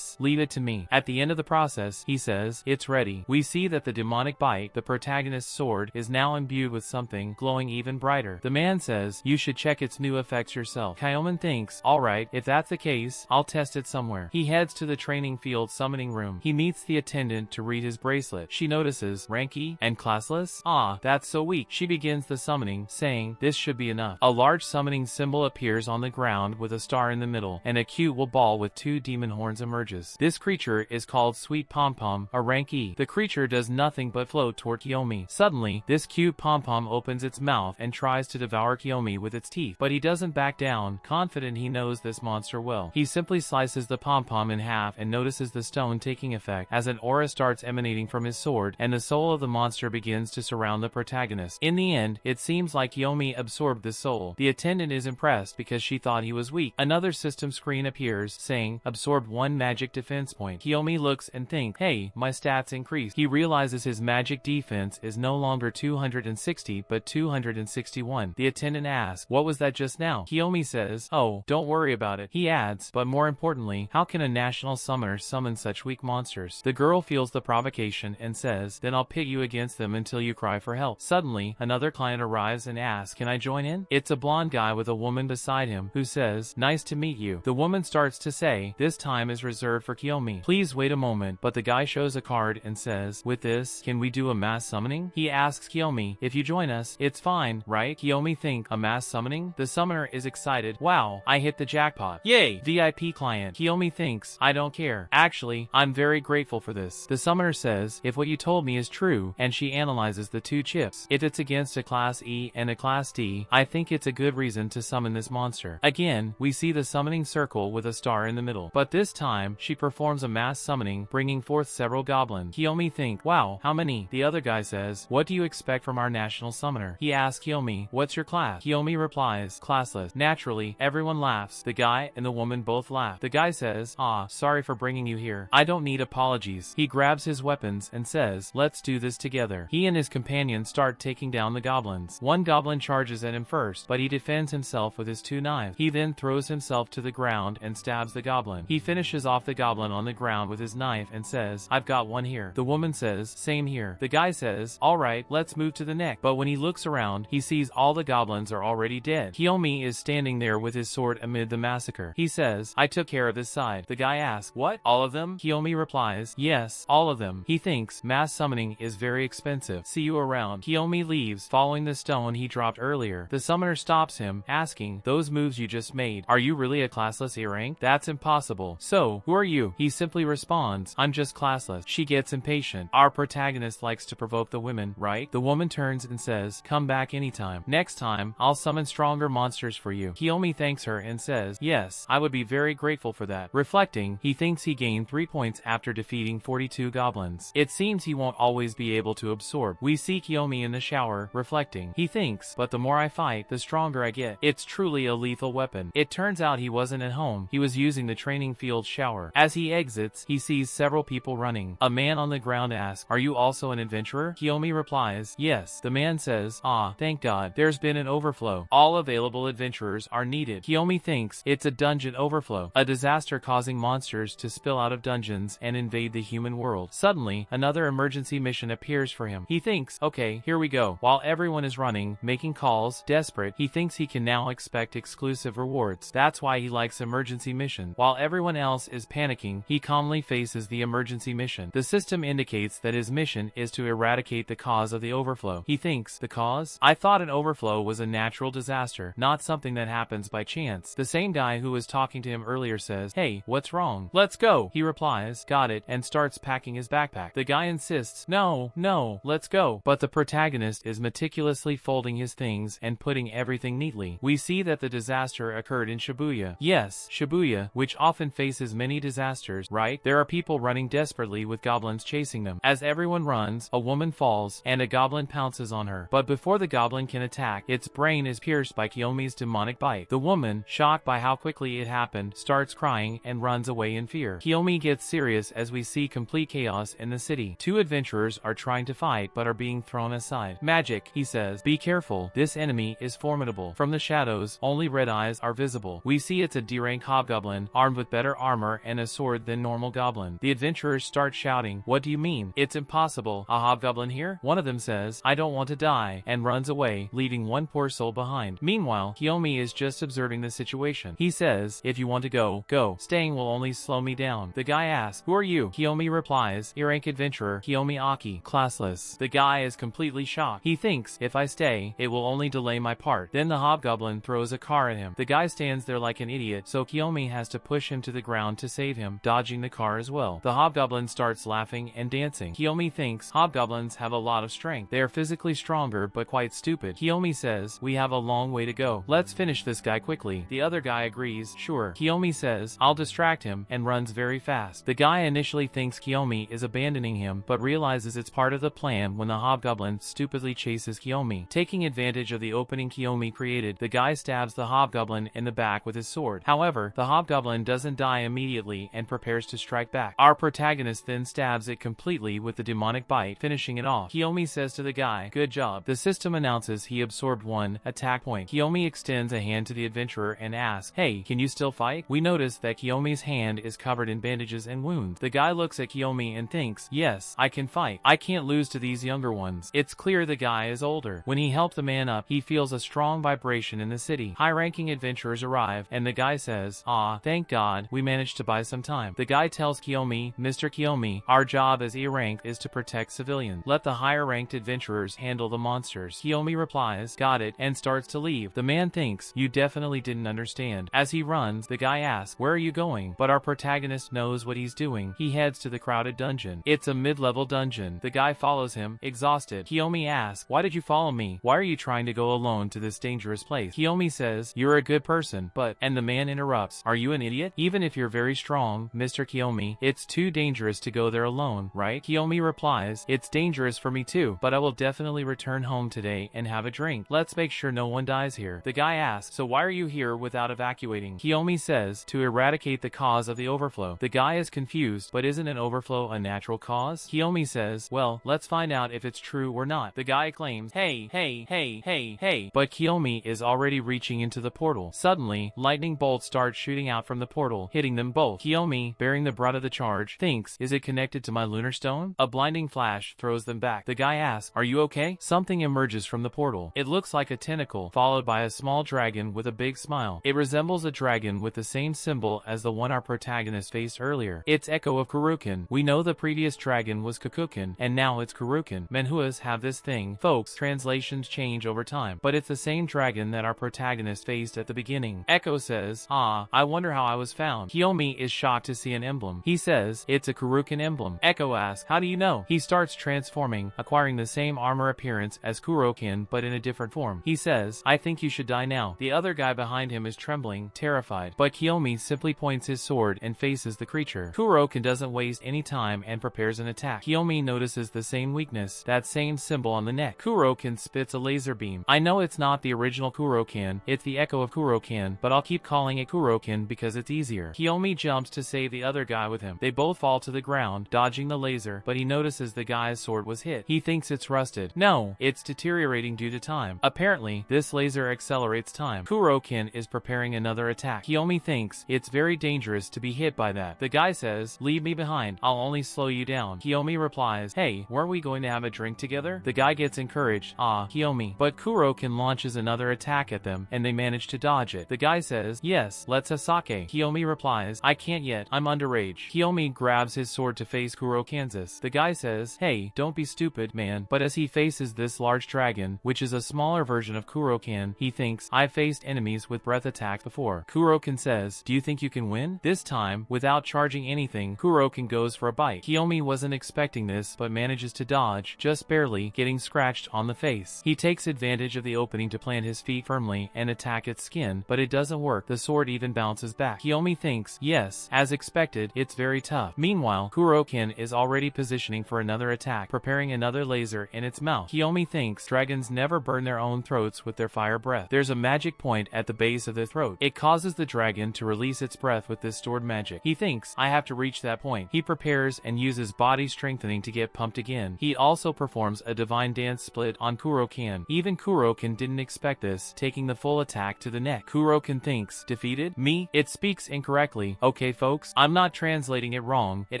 S1: leave it to me. At the end of the process, he says, it's ready. We see that the demonic bite, the protagonist's sword, is now imbued with something glowing even brighter. The man says, you should check its new effects yourself. Kyomen thinks, alright, if that's the case, I'll test it somewhere. He heads to the training field summoning room. He meets the attendant to read his bracelet. She notices, ranky and classless? Ah, that's so weak. She begins the summoning, saying, this should be enough. A large summoning symbol appears on the ground with a star in the middle, and a cute little ball with 2 demon horns emerges. This creature is called Sweet Pom-Pom, a rank E. The creature does nothing but float toward Kiyomi. Suddenly, this cute pom-pom opens its mouth and tries to devour Kiyomi with its teeth, but he doesn't back down, confident he knows this monster well. He simply slices the pom-pom in half and notices the stone taking effect as an aura starts emanating from his sword, and the soul of the monster begins to surround the protagonist. In the end, it seems like Kiyomi absorbed the soul. The attendant is impressed because she thought he was weak. Another system screen appears appears, saying, absorbed 1 magic defense point. Kiyomi looks and thinks, hey, my stats increased. He realizes his magic defense is no longer 260 but 261. The attendant asks, what was that just now? Kiyomi says, oh, don't worry about it. He adds, but more importantly, how can a national summoner summon such weak monsters? The girl feels the provocation and says, then I'll pit you against them until you cry for help. Suddenly, another client arrives and asks, can I join in? It's a blonde guy with a woman beside him, who says, nice to meet you. The woman starts to say, this time is reserved for Kiyomi. Please wait a moment, but the guy shows a card and says, with this, can we do a mass summoning? He asks Kiyomi, if you join us, it's fine, right? Kiyomi think, a mass summoning? The summoner is excited, wow, I hit the jackpot. Yay! VIP client. Kiyomi thinks, I don't care. Actually, I'm very grateful for this. The summoner says, if what you told me is true, and she analyzes the 2 chips. If it's against a class E and a class D, I think it's a good reason to summon this monster. Again, we see the summoning circle with a star in the middle. But this time, she performs a mass summoning, bringing forth several goblins. Kiyomi think, wow, how many? The other guy says, what do you expect from our national summoner? He asks Kiyomi, what's your class? Kiyomi replies, classless. Naturally, everyone laughs. The guy and the woman both laugh. The guy says, ah, sorry for bringing you here. I don't need apologies. He grabs his weapons and says, let's do this together. He and his companion start taking down the goblins. One goblin charges at him first, but he defends himself with his 2 knives. He then throws himself to the ground and stabs the goblin. He finishes off the goblin on the ground with his knife and says, I've got one here. The woman says, same here. The guy says, alright, let's move to the next. But when he looks around, he sees all the goblins are already dead. Kiyomi is standing there with his sword amid the massacre. He says, I took care of this side. The guy asks, what? All of them? Kiyomi replies, yes, all of them. He thinks, mass summoning is very expensive. See you around. Kiyomi leaves, following the stone he dropped earlier. The summoner stops him, asking, those moves you just made, are you really a classless A rank? That's impossible. So, who are you? He simply responds, I'm just classless. She gets impatient. Our protagonist likes to provoke the women, right? The woman turns and says, come back anytime. Next time, I'll summon stronger monsters for you. Kiyomi thanks her and says, yes, I would be very grateful for that. Reflecting, he thinks he gained 3 points after defeating 42 goblins. It seems he won't always be able to absorb. We see Kiyomi in the shower, reflecting. He thinks, but the more I fight, the stronger I get. It's truly a lethal weapon. It turns out he wasn't at home. He was using the training field shower. As he exits, he sees several people running. A man on the ground asks, are you also an adventurer? Kiyomi replies, yes. The man says, ah, thank God. There's been an overflow. All available adventurers are needed. Kiyomi thinks, it's a dungeon overflow. A disaster causing monsters to spill out of dungeons and invade the human world. Suddenly, another emergency mission appears for him. He thinks, okay, here we go. While everyone is running, making calls, desperate, he thinks he can now expect exclusive rewards. That's why he likes emergency missions. While everyone else is panicking, he calmly faces the emergency mission. The system indicates that his mission is to eradicate the cause of the overflow. He thinks, the cause? I thought an overflow was a natural disaster, not something that happens by chance. The same guy who was talking to him earlier says, hey, what's wrong? Let's go. He replies, got it, and starts packing his backpack. The guy insists, no, let's go. But the protagonist is meticulously folding his things and putting everything neatly. We see that the disaster occurred in Shibuya. Yes, Shibuya, which often faces many disasters, right? There are people running desperately with goblins chasing them. As everyone runs, a woman falls, and a goblin pounces on her. But before the goblin can attack, its brain is pierced by Kiyomi's demonic bite. The woman, shocked by how quickly it happened, starts crying and runs away in fear. Kiyomi gets serious as we see complete chaos in the city. 2 adventurers are trying to fight but are being thrown aside. Magic, he says. Be careful. This enemy is formidable. From the shadows, only red eyes are visible. We see it's a D-rank hobgoblin, armed with better armor and a sword than normal goblin. The adventurers start shouting, what do you mean? It's impossible. A hobgoblin here? One of them says, I don't want to die, and runs away, leaving one poor soul behind. Meanwhile, Kiyomi is just observing the situation. He says, if you want to go, go. Staying will only slow me down. The guy asks, who are you? Kiyomi replies, A-rank adventurer, Kiyomi Aki, classless. The guy is completely shocked. He thinks, if I stay, it will only delay my part. Then the hobgoblin throws a car at him. The guy stands there like an idiot, so Kiyomi has to push him to the ground to save him, dodging the car as well. The hobgoblin starts laughing and dancing. Kiyomi thinks, hobgoblins have a lot of strength. They are physically stronger but quite stupid. Kiyomi says, we have a long way to go. Let's finish this guy quickly. The other guy agrees, sure. Kiyomi says, I'll distract him, and runs very fast. The guy initially thinks Kiyomi is abandoning him, but realizes it's part of the plan when the hobgoblin stupidly chases Kiyomi. Taking advantage of the opening Kiyomi created, the guy stabs the hobgoblin in the back with his sword. However, However, the hobgoblin doesn't die immediately and prepares to strike back. Our protagonist then stabs it completely with the demonic bite, finishing it off. Kiyomi says to the guy, "Good job." The system announces he absorbed 1 attack point. Kiyomi extends a hand to the adventurer and asks, "Hey, can you still fight?" We notice that Kiyomi's hand is covered in bandages and wounds. The guy looks at Kiyomi and thinks, "Yes, I can fight. I can't lose to these younger ones." It's clear the guy is older. When he helps the man up, he feels a strong vibration in the city. High-ranking adventurers arrive, and the guy says, "Ah, thank God, we managed to buy some time." The guy tells Kiyomi, "Mr. Kiyomi, our job as E-rank is to protect civilians. Let the higher-ranked adventurers handle the monsters." Kiyomi replies, "Got it," and starts to leave. The man thinks, "You definitely didn't understand." As he runs, the guy asks, "Where are you going?" But our protagonist knows what he's doing. He heads to the crowded dungeon. It's a mid-level dungeon. The guy follows him, exhausted. Kiyomi asks, "Why did you follow me? Why are you trying to go alone to this dangerous place?" Kiyomi says, "You're a good person, but..." And the man interrupts, "Are you an idiot? Even if you're very strong, Mr. Kiyomi, it's too dangerous to go there alone, right?" Kiyomi replies, "It's dangerous for me too, but I will definitely return home today and have a drink. Let's make sure no one dies here." The guy asks, "So why are you here without evacuating?" Kiyomi says, "To eradicate the cause of the overflow." The guy is confused, but isn't an overflow a natural cause? Kiyomi says, "Well, let's find out if it's true or not." The guy claims, "Hey, hey, hey, hey, hey," but Kiyomi is already reaching into the portal. Suddenly, lightning bolts start shooting out from the portal, hitting them both. Kiyomi, bearing the brunt of the charge, thinks, "Is it connected to my lunar stone?" A blinding flash throws them back. The guy asks, "Are you okay?" Something emerges from the portal. It looks like a tentacle, followed by a small dragon with a big smile. It resembles a dragon with the same symbol as the one our protagonist faced earlier. It's Echo of Kuruken. We know the previous dragon was Kukuken, and now it's Kuruken. Manhuas have this thing, folks. Translations change over time, but it's the same dragon that our protagonist faced at the beginning. Echo says, "Ah, I wonder how I was found." Kiyomi is shocked to see an emblem. He says, "It's a Kuruken emblem." Echo asks, "How do you know?" He starts transforming, acquiring the same armor appearance as Kuroken, but in a different form. He says, "I think you should die now." The other guy behind him is trembling, terrified, but Kiyomi simply points his sword and faces the creature. Kuroken doesn't waste any time and prepares an attack. Kiyomi notices the same weakness, that same symbol on the neck. Kuroken spits a laser beam. I know it's not the original Kuroken, it's the Echo of Kuroken, but I'll keep calling it Kuroken because it's easier. Kiyomi jumps to save the other guy with him. They both fall to the ground, dodging the laser, but he notices the guy's sword was hit. He thinks it's rusted. No, it's deteriorating due to time. Apparently, this laser accelerates time. Kuroken is preparing another attack. Kiyomi thinks it's very dangerous to be hit by that. The guy says, "Leave me behind, I'll only slow you down." Kiyomi replies, "Hey, weren't we going to have a drink together?" The guy gets encouraged, "Ah, Kiyomi." But Kuroken launches another attack at them, and they manage to dodge it. The guy says, "Yes, let's have sake." Kiyomi replies, "I can't yet, I'm underage." Kiyomi grabs his sword to face Kurokansas. The guy says, "Hey, don't be stupid, man." But as he faces this large dragon, which is a smaller version of Kurokan, he thinks, "I've faced enemies with breath attacks before." Kurokan says, "Do you think you can win?" This time, without charging anything, Kurokan goes for a bite. Kiyomi wasn't expecting this, but manages to dodge, just barely, getting scratched on the face. He takes advantage of the opening to plant his feet firmly and attack its skin, but it doesn't work. The sword even bounces back. Kiyomi thinks, yes, as expected, it's very tough. Meanwhile, Kurokan is already positioning for another attack, preparing another laser in its mouth. Kiyomi thinks dragons never burn their own throats with their fire breath. There's a magic point at the base of the throat. It causes the dragon to release its breath with this stored magic. He thinks, I have to reach that point. He prepares and uses body strengthening to get pumped again. He also performs a divine dance split on Kurokan. Even Kurokan didn't expect this, taking the full attack to the neck. Kurokan thinks, defeated? Me? It speaks incorrectly. Okay folks, I'm not translating it wrong, it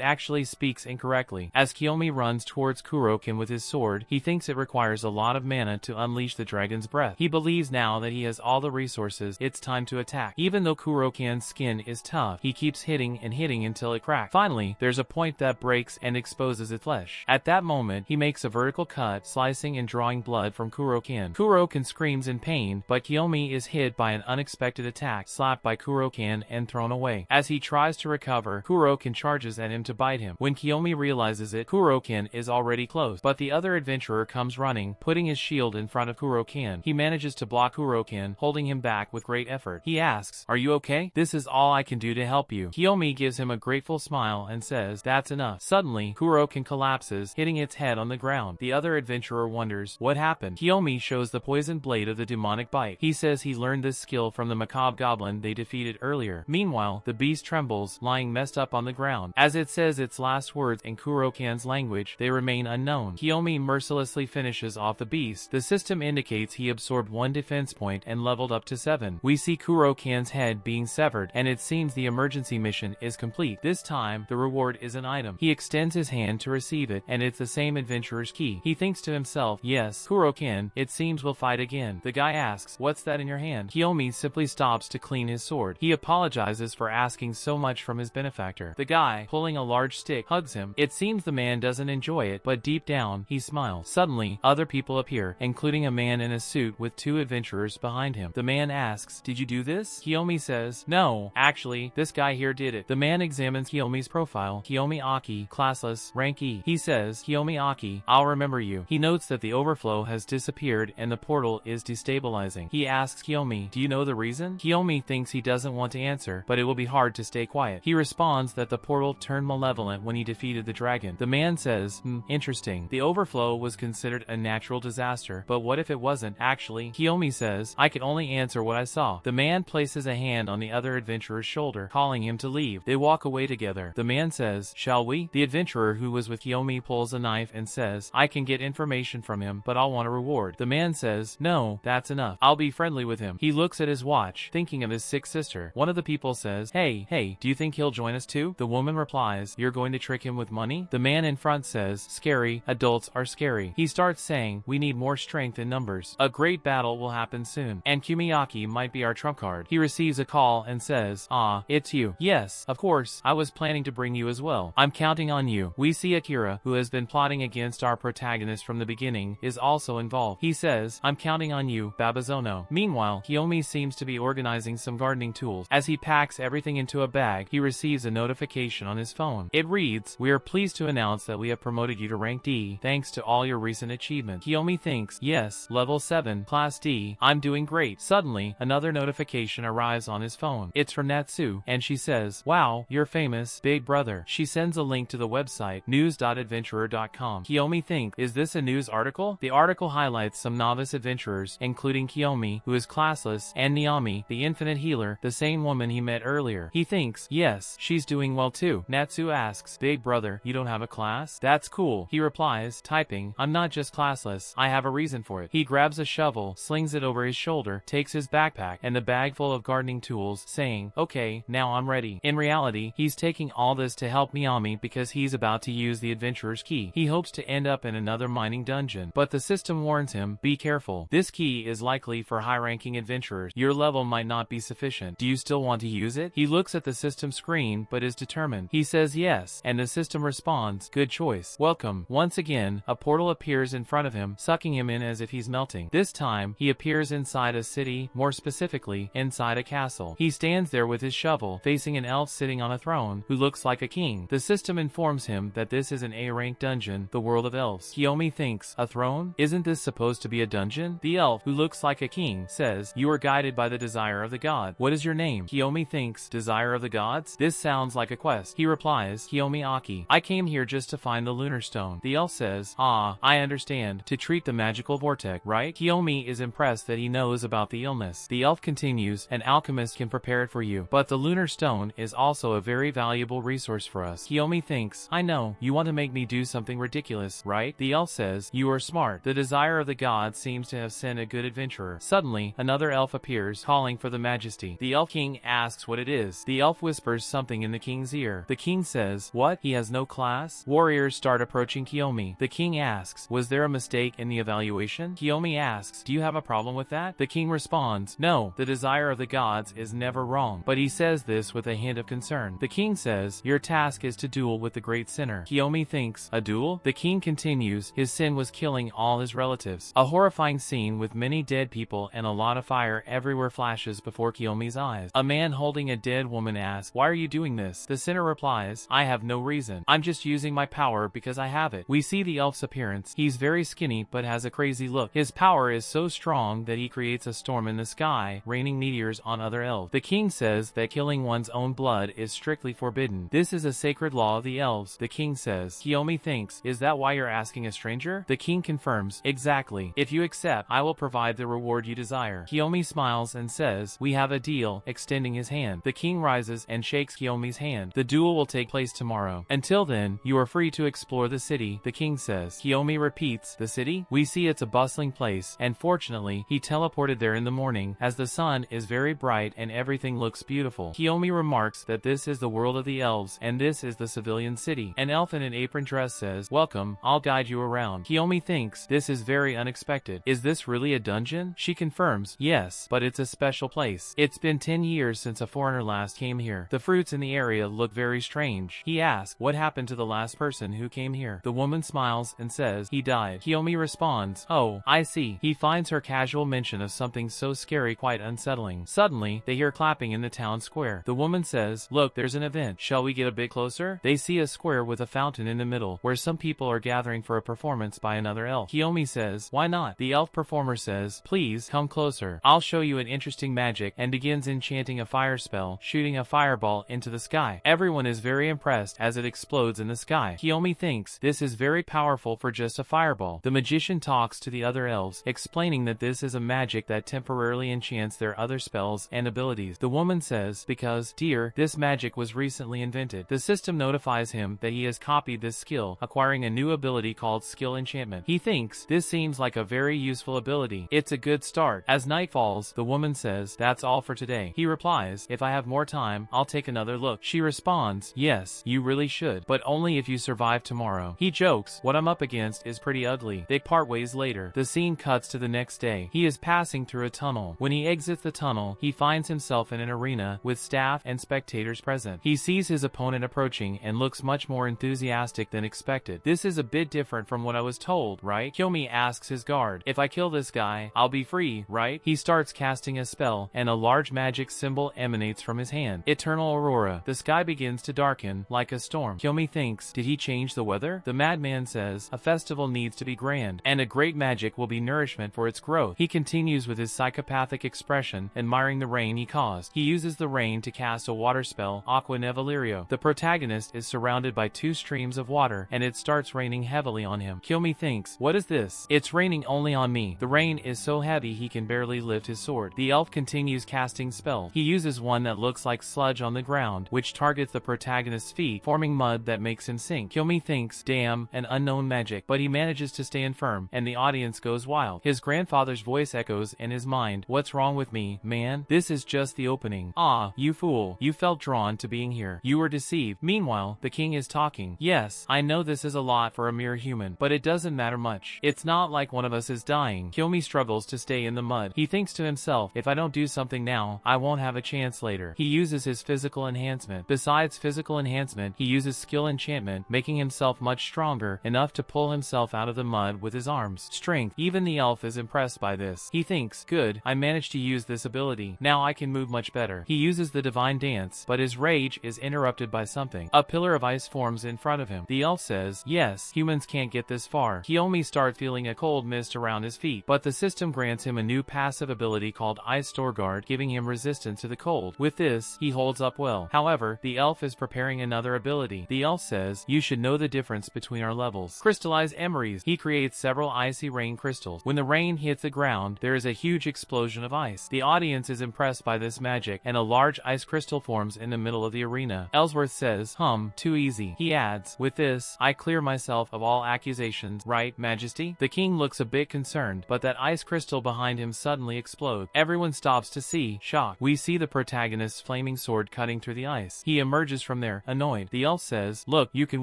S1: actually speaks incorrectly. As Kiyomi runs towards Kurokan with his sword, he thinks it requires a lot of mana to unleash the dragon's breath. He believes now that he has all the resources, it's time to attack. Even though Kurokan's skin is tough, he keeps hitting and hitting until it cracks. Finally, there's a point that breaks and exposes its flesh. At that moment, he makes a vertical cut, slicing and drawing blood from Kurokan. Kurokan screams in pain, but Kiyomi is hit by an unexpected attack, slapped by Kurokan and thrown away. As he tries to recover, Kurokan charges at him to bite him. When Kiyomi realizes it, Kurokan is already close, but the other adventurer comes running, putting his shield in front of Kurokan. He manages to block Kurokan, holding him back with great effort. He asks, "Are you okay? This is all I can do to help you." Kiyomi gives him a grateful smile and says, "That's enough." Suddenly, Kurokan collapses, hitting its head on the ground. The other adventurer wonders, what happened? Kiyomi shows the poisoned blade of the demonic bite. He says he learned this skill from the macabre goblin they defeated defeated earlier. Meanwhile, the beast trembles, lying messed up on the ground. As it says its last words in Kurokan's language, they remain unknown. Kiyomi mercilessly finishes off the beast. The system indicates he absorbed 1 defense point and leveled up to 7. We see Kurokan's head being severed, and it seems the emergency mission is complete. This time, the reward is an item. He extends his hand to receive it, and it's the same adventurer's key. He thinks to himself, yes, Kurokan, it seems we'll fight again. The guy asks, what's that in your hand? Kiyomi simply stops to clean his sword. He apologizes for asking so much from his benefactor. The guy, pulling a large stick, hugs him. It seems the man doesn't enjoy it, but deep down, he smiles. Suddenly, other people appear, including a man in a suit with 2 adventurers behind him. The man asks, did you do this? Kiyomi says, no, actually, this guy here did it. The man examines Kiyomi's profile. Kiyomi Aki, classless, rank E. He says, Kiyomi Aki, I'll remember you. He notes that the overflow has disappeared and the portal is destabilizing. He asks Kiyomi, do you know the reason? Kiyomi thinks he doesn't want to answer, but it will be hard to stay quiet. He responds that the portal turned malevolent when he defeated the dragon. The man says, interesting. The overflow was considered a natural disaster, but what if it wasn't? Actually, Kiyomi says, I can only answer what I saw. The man places a hand on the other adventurer's shoulder, calling him to leave. They walk away together. The man says, shall we? The adventurer who was with Kiyomi pulls a knife and says, I can get information from him, but I'll want a reward. The man says, no, that's enough. I'll be friendly with him. He looks at his watch, thinking of his sick sister. One of the people says, hey, do you think he'll join us too? The woman replies, you're going to trick him with money? The man in front says, scary, adults are scary. He starts saying, we need more strength in numbers. A great battle will happen soon, and Kumiyaki might be our trump card. He receives a call and says, it's you. Yes, of course, I was planning to bring you as well. I'm counting on you. We see Akira, who has been plotting against our protagonist from the beginning, is also involved. He says, I'm counting on you, Babazono. Meanwhile, Kiyomi seems to be organizing some gardening tools. As he packs everything into a bag, he receives a notification on his phone. It reads, we are pleased to announce that we have promoted you to rank D, thanks to all your recent achievements. Kiyomi thinks, yes, level 7, class D, I'm doing great. Suddenly, another notification arrives on his phone. It's from Natsu, and she says, wow, you're famous, big brother. She sends a link to the website, news.adventurer.com. Kiyomi thinks, is this a news article? The article highlights some novice adventurers, including Kiyomi, who is classless, and Niami, the infinite healer, the same woman he met earlier. He thinks, yes, she's doing well too. Natsu asks, big brother, you don't have a class? That's cool. He replies, typing, I'm not just classless, I have a reason for it. He grabs a shovel, slings it over his shoulder, takes his backpack, and the bag full of gardening tools, saying, okay, now I'm ready. In reality, he's taking all this to help Miami because he's about to use the adventurer's key. He hopes to end up in another mining dungeon, but the system warns him, be careful. This key is likely for high-ranking adventurers. Your level might not be sufficient. Do you still want to use it? He looks at the system screen, but is determined. He says yes, and the system responds, good choice. Welcome. Once again, a portal appears in front of him, sucking him in as if he's melting. This time, he appears inside a city, more specifically, inside a castle. He stands there with his shovel, facing an elf sitting on a throne, who looks like a king. The system informs him that this is an A-rank dungeon, the world of elves. Kiyomi thinks, a throne? Isn't this supposed to be a dungeon? The elf, who looks like a king, says, you are guided by the desire of the god. What is your name? Kiyomi thinks, desire of the gods? This sounds like a quest. He replies, Kiyomi Aki. I came here just to find the lunar stone. The elf says, I understand. To treat the magical vortex, right? Kiyomi is impressed that he knows about the illness. The elf continues, an alchemist can prepare it for you, but the lunar stone is also a very valuable resource for us. Kiyomi thinks, I know, you want to make me do something ridiculous, right? The elf says, you are smart. The desire of the gods seems to have sent a good adventurer. Suddenly, another elf appears, calling for the majesty. The elf king asks what it is. The elf whispers something in the king's ear. The king says, what? He has no class? Warriors start approaching Kiyomi. The king asks, was there a mistake in the evaluation? Kiyomi asks, do you have a problem with that? The king responds, no, the desire of the gods is never wrong. But he says this with a hint of concern. The king says, your task is to duel with the great sinner. Kiyomi thinks, a duel? The king continues, his sin was killing all his relatives. A horrifying scene with many dead people and a lot of fire everywhere flashes before Kiyomi's eyes. A man holding a dead woman asks, why are you doing this? The sinner replies, I have no reason. I'm just using my power because I have it. We see the elf's appearance. He's very skinny but has a crazy look. His power is so strong that he creates a storm in the sky, raining meteors on other elves. The king says that killing one's own blood is strictly forbidden. This is a sacred law of the elves. The king says, Kiyomi thinks, is that why you're asking a stranger? The king confirms, exactly. If you accept, I will provide the reward you desire. Kiyomi smiles and says, we have a deal. deal, extending his hand. The king rises and shakes Kiyomi's hand. The duel will take place tomorrow. Until then, you are free to explore the city, the king says. Kiyomi repeats, the city? We see it's a bustling place, and fortunately, he teleported there in the morning, as the sun is very bright and everything looks beautiful. Kiyomi remarks that this is the world of the elves, and this is the civilian city. An elf in an apron dress says, welcome, I'll guide you around. Kiyomi thinks, this is very unexpected. Is this really a dungeon? She confirms, yes, but it's a special place. It's been 10 years since a foreigner last came here. The fruits in the area look very strange. He asks, what happened to the last person who came here? The woman smiles and says, he died. Kiyomi responds, oh, I see. He finds her casual mention of something so scary quite unsettling. Suddenly, they hear clapping in the town square. The woman says, look, there's an event. Shall we get a bit closer? They see a square with a fountain in the middle, where some people are gathering for a performance by another elf. Kiyomi says, why not? The elf performer says, please, come closer. I'll show you an interesting magic, and begins enchanting a fire spell, shooting a fireball into the sky. Everyone is very impressed as it explodes in the sky. Kiyomi thinks, this is very powerful for just a fireball. The magician talks to the other elves, explaining that this is a magic that temporarily enchants their other spells and abilities. The woman says, because, dear, this magic was recently invented. The system notifies him that he has copied this skill, acquiring a new ability called skill enchantment. He thinks, this seems like a very useful ability. It's a good start. As night falls, the woman says, that's all for today. He replies, if I have more time, I'll take another look. She responds, yes, you really should, but only if you survive tomorrow. He jokes, what I'm up against is pretty ugly. They part ways later. The scene cuts to the next day. He is passing through a tunnel. When he exits the tunnel, he finds himself in an arena with staff and spectators present. He sees his opponent approaching and looks much more enthusiastic than expected. This is a bit different from what I was told, right? Kiyomi asks his guard, if I kill this guy, I'll be free, right? He starts casting a spell, and a large magic symbol emanates from his hand. Eternal Aurora. The sky begins to darken, like a storm. Kiyomi thinks, did he change the weather? The madman says, a festival needs to be grand, and a great magic will be nourishment for its growth. He continues with his psychopathic expression, admiring the rain he caused. He uses the rain to cast a water spell, Aqua Nevalerio. The protagonist is surrounded by two streams of water, and it starts raining heavily on him. Kiyomi thinks, what is this? It's raining only on me. The rain is so heavy he can barely lift his sword. The elf continues casting spells. He uses one that looks like sludge on the ground, which targets the protagonist's feet, forming mud that makes him sink. Kiyomi thinks, damn, an unknown magic, but he manages to stay firm, and the audience goes wild. His grandfather's voice echoes in his mind, what's wrong with me, man? This is just the opening. Ah, you fool. You felt drawn to being here. You were deceived. Meanwhile, the king is talking. Yes, I know this is a lot for a mere human, but it doesn't matter much. It's not like one of us is dying. Kiyomi struggles to stay in the mud. He thinks to himself, if I don't do something now, I won't have a chance later. He uses his physical enhancement. Besides physical enhancement, he uses skill enchantment, making himself much stronger, enough to pull himself out of the mud with his arms. Strength. Even the elf is impressed by this. He thinks, good, I managed to use this ability. Now I can move much better. He uses the divine dance, but his rage is interrupted by something. A pillar of ice forms in front of him. The elf says, yes, humans can't get this far. Kiyomi starts feeling a cold mist around his feet, but the system grants him a new passive ability called Ice Store Guard, giving him resistance to the cold. With this, he holds up well. However, the elf is preparing another ability. The elf says, you should know the difference between our levels. Crystallize emeries. He creates several icy rain crystals. When the rain hits the ground, there is a huge explosion of ice. The audience is impressed by this magic, and a large ice crystal forms in the middle of the arena. Ellsworth says, too easy. He adds, with this, I clear myself of all accusations, right, Majesty? The king looks a bit concerned, but that ice crystal behind him suddenly explodes. Everyone stops to see, shocked. We see the protagonist's flaming sword cutting through the ice. He emerges from there, annoyed. The elf says, look, you can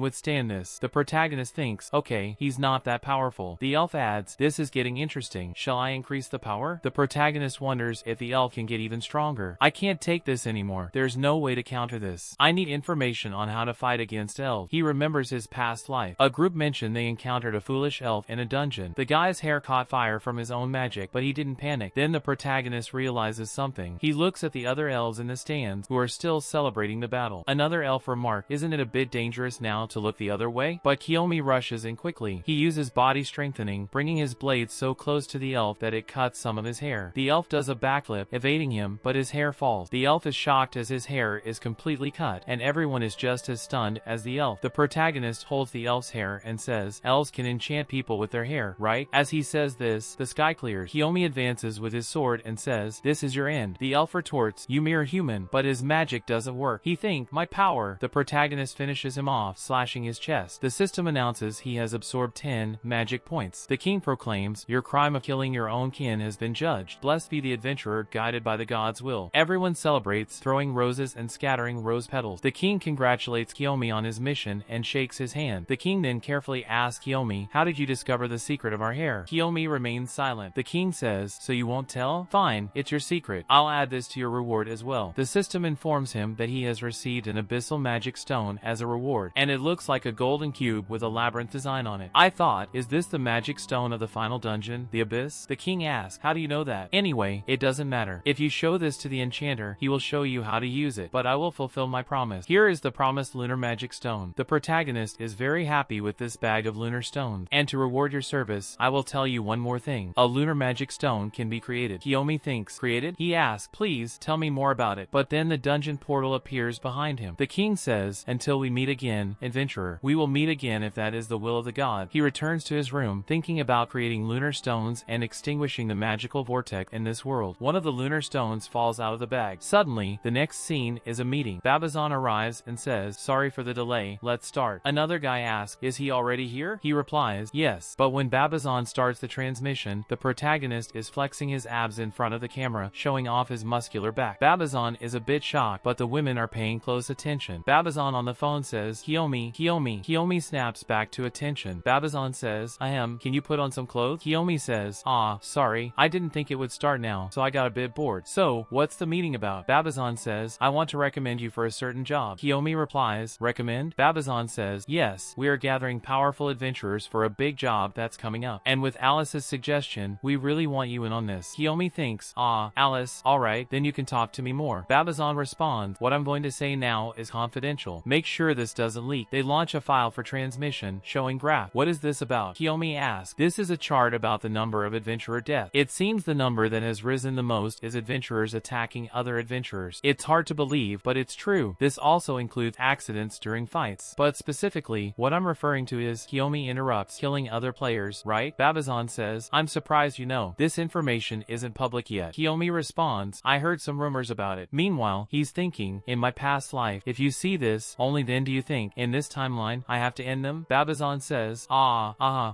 S1: withstand this. The protagonist thinks, okay, he's not that powerful. The elf adds, this is getting interesting. Shall I increase the power? The protagonist wonders if the elf can get even stronger. I can't take this anymore. There's no way to counter this. I need information on how to fight against elves. He remembers his past life. A group mentioned they encountered a foolish elf in a dungeon. The guy's hair caught fire from his own magic, but he didn't panic. Then the protagonist realizes something. He looks at the other elves in the stands, who are still celebrating the battle. Another elf remarked, isn't it a bit dangerous now to look the other way? But Kiyomi rushes in quickly. He uses body strengthening, bringing his blade so close to the elf that it cuts some of his hair. The elf does a backflip, evading him, but his hair falls. The elf is shocked as his hair is completely cut, and everyone is just as stunned as the elf. The protagonist holds the elf's hair and says, elves can enchant people with their hair, right? As he says this, the sky clears. Kiyomi advances with his sword and says, this is your end. The elf retorts, you mere human, but his magic doesn't work. He thinks, my power. The protagonist finishes him off, slashing his chest. The system announces he has absorbed 10 magic points. The king proclaims, your crime of killing your own kin has been judged. Blessed be the adventurer guided by the god's will. Everyone celebrates, throwing roses and scattering rose petals. The king congratulates Kiyomi on his mission and shakes his hand. The king then carefully asks Kiyomi, how did you discover the secret of our hair? Kiyomi remains silent. The king says, so you won't tell? Fine, it's your secret. I'll add this to your reward as well. The system informs him that he has received an abyssal magic stone as a reward, and it looks like a golden cube with a labyrinth design on it. I thought, is this the magic stone of the final dungeon, the abyss? The king asks, how do you know that? Anyway, it doesn't matter. If you show this to the enchanter, he will show you how to use it, but I will fulfill my promise. Here is the promised lunar magic stone. The protagonist is very happy with this bag of lunar stones, and to reward your service, I will tell you one more thing. A lunar magic stone can be created. Kiyomi thinks, created? He asks, please, tell me more about it. But then the dungeon portal appears behind him. The king says, until we meet again, adventurer. We will meet again if that is the will of the god. He returns to his room, thinking about creating lunar stones and extinguishing the magical vortex in this world. One of the lunar stones falls out of the bag. Suddenly, the next scene is a meeting. Babazon arrives and says, sorry for the delay, let's start. Another guy asks, is he already here? He replies, yes. But when Babazon starts the transmission, the protagonist is flexing his abs in front of the camera, showing off his muscular back. Babazon is a bit shocked, but the women are paying close attention. Babazon on the phone says, Kiyomi, Kiyomi. Kiyomi snaps back to attention. Babazon says, can you put on some clothes? Kiyomi says, sorry, I didn't think it would start now, so I got a bit bored. So, what's the meeting about? Babazon says, I want to recommend you for a certain job. Kiyomi replies, recommend? Babazon says, yes, we are gathering powerful adventurers for a big job that's coming up. And with Alice's suggestion, we really want you in on this. Kiyomi thinks, Alice, alright, then you can talk to me more. Babazon responds, what I'm going to say now is confidential. Make sure this doesn't leak. They launch a file for transmission, showing graph. What is this about? Kiyomi asks, this is a chart about the number of adventurer deaths. It seems the number that has risen the most is adventurers attacking other adventurers. It's hard to believe, but it's true. This also includes accidents during fights. But specifically, what I'm referring to is, Kiyomi interrupts, killing other players, right? Babazon says, I'm surprised you know. This information isn't public yet. Kiyomi responds, I heard some rumors about it. Meanwhile, he's thinking, in my past life, if you see this, only then do you think, in this timeline, I have to end them? Babazon says,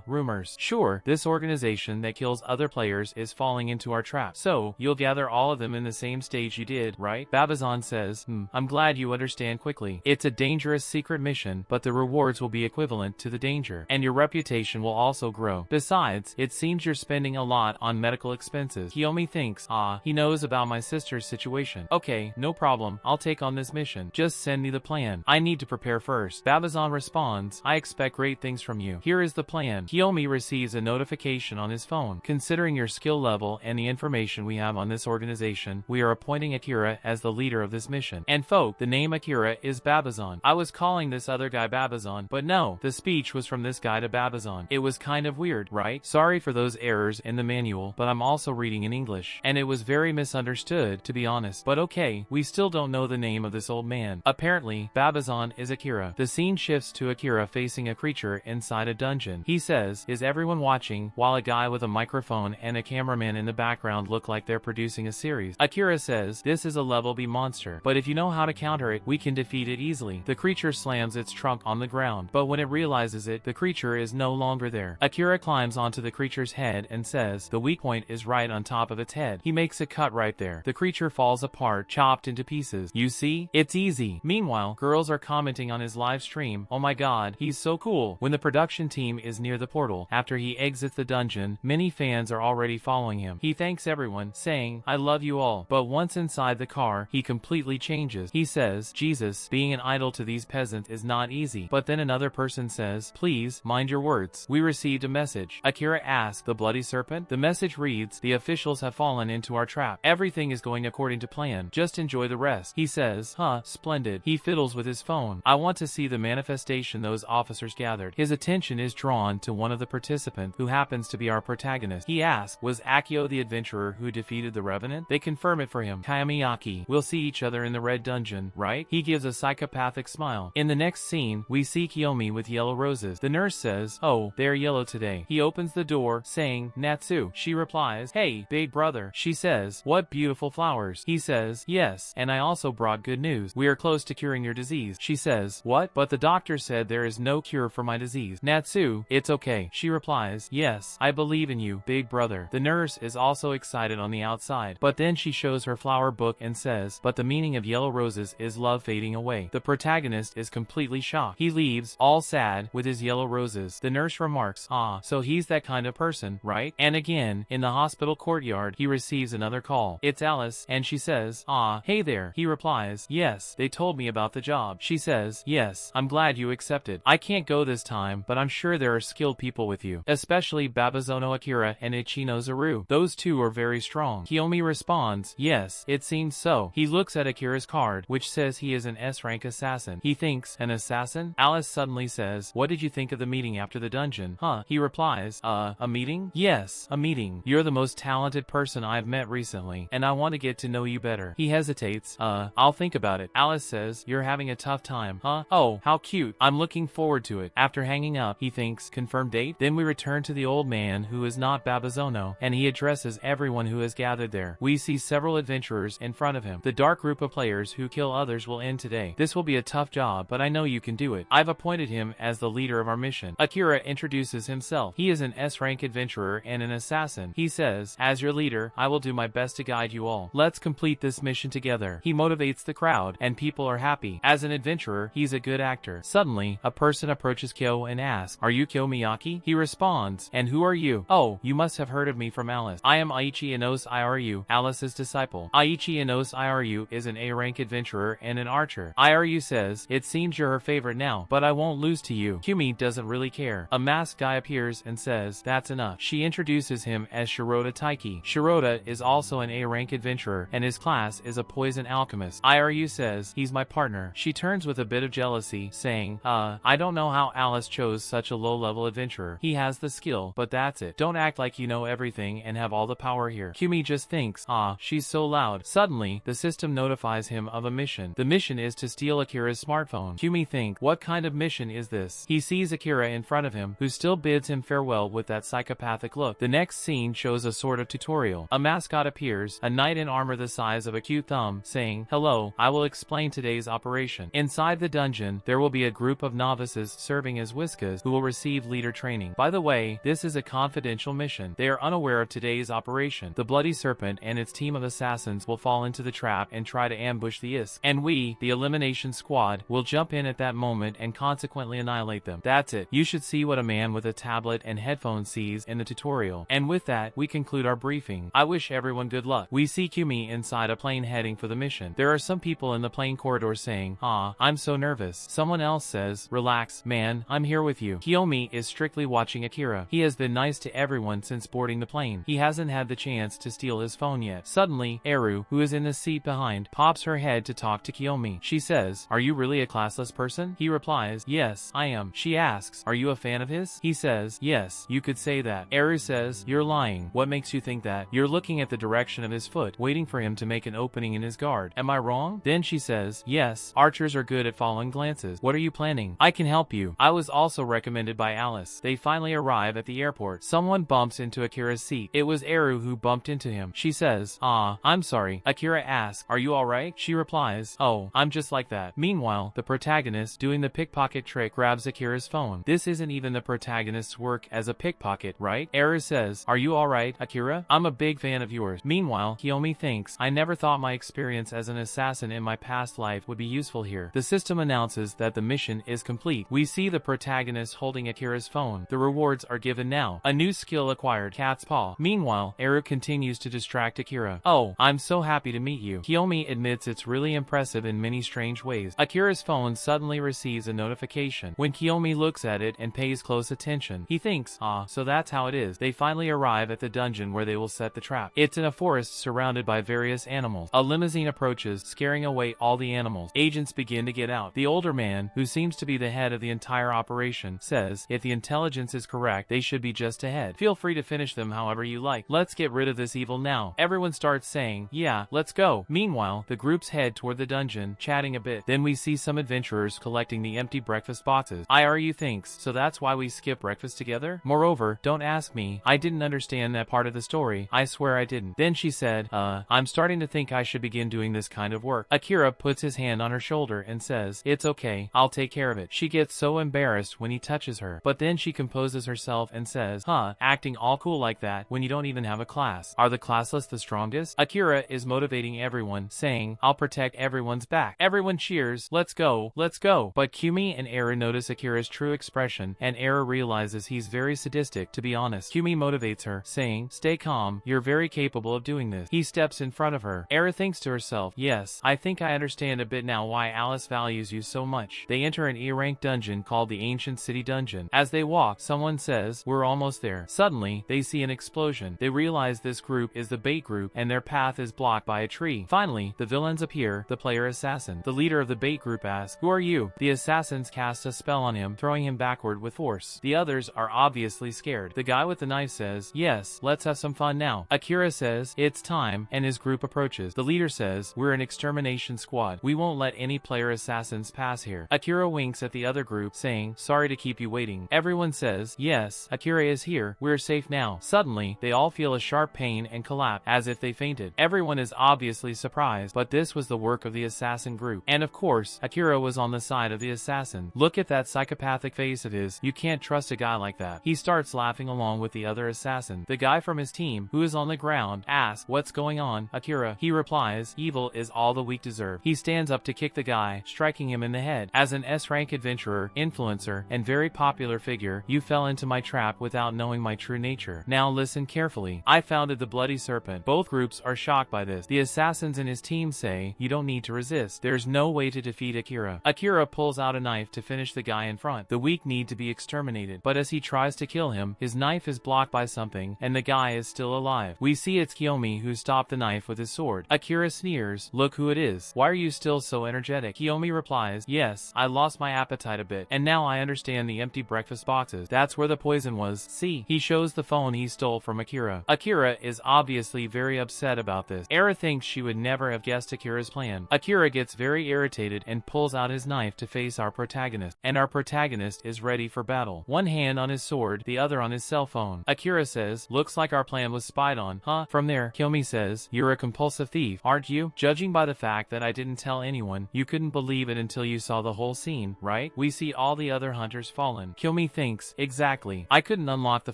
S1: rumors. Sure, this organization that kills other players is falling into our trap. So, you'll gather all of them in the same stage you did, right? Babazon says, I'm glad you understand quickly. It's a dangerous secret mission, but the rewards will be equivalent to the danger, and your reputation will also grow. Besides, it seems you're spending a lot on medical expenses. Kiyomi thinks, he knows about my sister's situation. Okay, no problem, I'll take on this mission. Just send me the plan. I need to prepare first. Babazon responds, I expect great things from you. Here is the plan. Kiyomi receives a notification on his phone. Considering your skill level and the information we have on this organization, we are appointing Akira as the leader of this mission. And folk, the name Akira is Babazon. I was calling this other guy Babazon, but no, the speech was from this guy to Babazon. It was kind of weird, right? Sorry for those errors in the manual, but I'm also reading in English, and it was very misunderstood, to be honest. But okay, we still don't know the name of this old man. Apparently, Babazon is Akira. The scene shifts to Akira facing a creature inside a dungeon. He says, is everyone watching? While a guy with a microphone and a cameraman in the background look like they're producing a series. Akira says, this is a level B monster, but if you know how to counter it, we can defeat it easily. The creature slams its trunk on the ground, but when it realizes it, the creature is no longer there. Akira climbs onto the creature's head and says, the weak point is right on top of its head. He makes a cut right there. The creature falls apart, chopped into pieces. You see? It's easy. Meanwhile, girls are commenting on his live stream, oh my god, he's so cool. When the production team is near the portal, after he exits the dungeon, many fans are already following him. He thanks everyone, saying, I love you all. But once inside the car, he completely changes. He says, Jesus, being an idol to these peasants is not easy. But then another person says, please, mind your words. We received a message. Akira asks, the bloody serpent? The message reads, the officials have fallen into our trap. Everything is going according to plan. Just enjoy the rest. He says, splendid. He fiddles with his phone. I want to see the manifestation those officers gathered. His attention is drawn to one of the participants, who happens to be our protagonist. He asks, was Akio the adventurer who defeated the revenant? They confirm it for him. Kayamiyaki. We'll see each other in the red dungeon, right? He gives a psychopathic smile. In the next scene, we see Kiyomi with yellow roses. The nurse says, oh, they're yellow today. He opens the door, saying, Natsu. She replies, hey, big brother. She says, what beautiful beautiful flowers. He says, yes, and I also brought good news. We are close to curing your disease. She says, what? But the doctor said there is no cure for my disease. Natsu, it's okay. She replies, yes, I believe in you, big brother. The nurse is also excited on the outside, but then she shows her flower book and says, but the meaning of yellow roses is love fading away. The protagonist is completely shocked. He leaves, all sad, with his yellow roses. The nurse remarks, so he's that kind of person, right? And again, in the hospital courtyard, he receives another call. It's Alice, and she says, hey there. He replies, yes, they told me about the job. She says, yes, I'm glad you accepted. I can't go this time, but I'm sure there are skilled people with you, especially Babazono Akira and Ichino Zaru. Those two are very strong. Kiyomi responds, yes, it seems so. He looks at Akira's card, which says he is an S-rank assassin. He thinks, an assassin? Alice suddenly says, what did you think of the meeting after the dungeon? He replies, a meeting? Yes, a meeting. You're the most talented person I've met recently, and I want to get to know you better. He hesitates, I'll think about it. Alice says, you're having a tough time, huh? Oh, how cute. I'm looking forward to it. After hanging up, he thinks, confirmed date? Then we return to the old man who is not Babazono, and he addresses everyone who has gathered there. We see several adventurers in front of him. The dark group of players who kill others will end today. This will be a tough job, but I know you can do it. I've appointed him as the leader of our mission. Akira introduces himself. He is an S-rank adventurer and an assassin. He says, as your leader, I will do my best to guide you all. Let's complete this mission together. He motivates the crowd, and people are happy. As an adventurer, he's a good actor. Suddenly, a person approaches Kyo and asks, are you Kyo Miyaki? He responds, and who are you? Oh, you must have heard of me from Alice. I am Aichi Inos Iru, Alice's disciple. Aichi Inos Iru is an A-rank adventurer and an archer. Iru says, it seems you're her favorite now, but I won't lose to you. Kyumi doesn't really care. A masked guy appears and says, that's enough. She introduces him as Shirota Taiki. Shirota is also an A-rank adventurer, and his class is a poison alchemist. Iru says, he's my partner. She turns with a bit of jealousy, saying, I don't know how Alice chose such a low-level adventurer. He has the skill, but that's it. Don't act like you know everything and have all the power here. Kyumi just thinks, she's so loud. Suddenly, the system notifies him of a mission. The mission is to steal Akira's smartphone. Kyumi thinks, what kind of mission is this? He sees Akira in front of him, who still bids him farewell with that psychopathic look. The next scene shows a sort of tutorial. A mascot appears, a knight in armor the size of a cute thumb, saying, hello, I will explain today's operation. Inside the dungeon, there will be a group of novices serving as whiskas who will receive leader training. By the way, this is a confidential mission. They are unaware of today's operation. The Bloody Serpent and its team of assassins will fall into the trap and try to ambush the ISK. And we, the elimination squad, will jump in at that moment and consequently annihilate them. That's it. You should see what a man with a tablet and headphones sees in the tutorial. And with that, we conclude our briefing. I wish everyone good luck. We see Kyumi inside a plane heading for the mission. There are some people in the plane corridor saying, I'm so nervous. Someone else says, relax, man, I'm here with you. Kiyomi is strictly watching Akira. He has been nice to everyone since boarding the plane. He hasn't had the chance to steal his phone yet. Suddenly, Eru, who is in the seat behind, pops her head to talk to Kiyomi. She says, are you really a classless person? He replies, yes, I am. She asks, are you a fan of his? He says, yes, you could say that. Eru says, you're lying. What makes you think that? You're looking at the direction of his foot, waiting for him to make an opening in his guard. Am I wrong? Then she says, yes, archers are good at following glances. What are you planning? I can help you. I was also recommended by Alice. They finally arrive at the airport. Someone bumps into Akira's seat. It was Eru who bumped into him. She says, I'm sorry. Akira asks, are you alright? She replies, oh, I'm just like that. Meanwhile, the protagonist, doing the pickpocket trick, grabs Akira's phone. This isn't even the protagonist's work as a pickpocket, right? Eru says, are you alright, Akira? I'm a big fan of yours. Meanwhile, Kiyomi thinks, I never thought my experience as an assassin in my past life would be useful here. The system announces that the mission is complete. We see the protagonist holding Akira's phone. The rewards are given now. A new skill acquired, cat's paw. Meanwhile, Eru continues to distract Akira. Oh, I'm so happy to meet you. Kiyomi admits it's really impressive in many strange ways. Akira's phone suddenly receives a notification. When Kiyomi looks at it and pays close attention, he thinks, so that's how it is. They finally arrive at the dungeon where they will set the trap. It's in a forest surrounded by various animals. A limousine approaches, scaring away all the animals. Agents begin to get out. The older man, who seems to be the head of the entire operation, says, if the intelligence is correct, they should be just ahead. Feel free to finish them however you like. Let's get rid of this evil now. Everyone starts saying, yeah, let's go. Meanwhile, the groups head toward the dungeon, chatting a bit. Then we see some adventurers collecting the empty breakfast boxes. Iru thinks, so that's why we skip breakfast together? Moreover, don't ask me. I didn't understand that part of the story. I swear I didn't. Then she says, said, I'm starting to think I should begin doing this kind of work. Akira puts his hand on her shoulder and says, it's okay, I'll take care of it. She gets so embarrassed when he touches her, but then she composes herself and says, acting all cool like that when you don't even have a class. Are the classless the strongest? Akira is motivating everyone, saying, I'll protect everyone's back. Everyone cheers, let's go, let's go. But Kumi and Eru notice Akira's true expression, and Eru realizes he's very sadistic, to be honest. Kumi motivates her, saying, stay calm, you're very capable of doing this. He steps in front of her. Eru thinks to herself, yes, I think I understand a bit now why Alice values you so much. They enter an E-rank dungeon called the Ancient City Dungeon. As they walk, someone says, we're almost there. Suddenly, they see an explosion. They realize this group is the bait group, and their path is blocked by a tree. Finally, the villains appear, the player assassin. The leader of the bait group asks, who are you? The assassins cast a spell on him, throwing him backward with force. The others are obviously scared. The guy with the knife says, yes, let's have some fun now. Akira says, it's time, and his group approaches. The leader says, we're an extermination squad. We won't let any player assassins pass here. Akira winks at the other group, saying, sorry to keep you waiting. Everyone says, yes, Akira is here. We're safe now. Suddenly, they all feel a sharp pain and collapse, as if they fainted. Everyone is obviously surprised, but this was the work of the assassin group. And of course, Akira was on the side of the assassin. Look at that psychopathic face of his. You can't trust a guy like that. He starts laughing along with the other assassin. The guy from his team, who is on the ground, asks, what's going on, Akira? He replies, evil is all the weak deserve. He stands up to kick the guy, striking him in the head. As an S-rank adventurer, influencer, and very popular figure, you fell into my trap without knowing my true nature. Now listen carefully. I founded the Bloody Serpent. Both groups are shocked by this. The assassins and his team say, you don't need to resist. There's no way to defeat Akira. Akira pulls out a knife to finish the guy in front. The weak need to be exterminated. But as he tries to kill him, his knife is blocked by something, and the guy is still alive. We see it's Kiyomi who stopped the knife with his sword. Akira sneers, look who it is. Why are you still so energetic? Kiyomi replies, yes, I lost my appetite a bit, and now I understand the empty breakfast boxes. That's where the poison was. See, he shows the phone he stole from Akira. Akira is obviously very upset about this. Era thinks she would never have guessed Akira's plan. Akira gets very irritated and pulls out his knife to face our protagonist, and our protagonist is ready for battle. One hand on his sword, the other on his cell phone. Akira says, looks like our plan was spied on, huh? From there, Kiyomi says, you're a compulsive thief, aren't you? Judging by the fact that I didn't tell anyone, you couldn't believe it until you saw the whole scene, right? We see all the other hunters fallen. Kiyomi thinks, exactly. I couldn't unlock the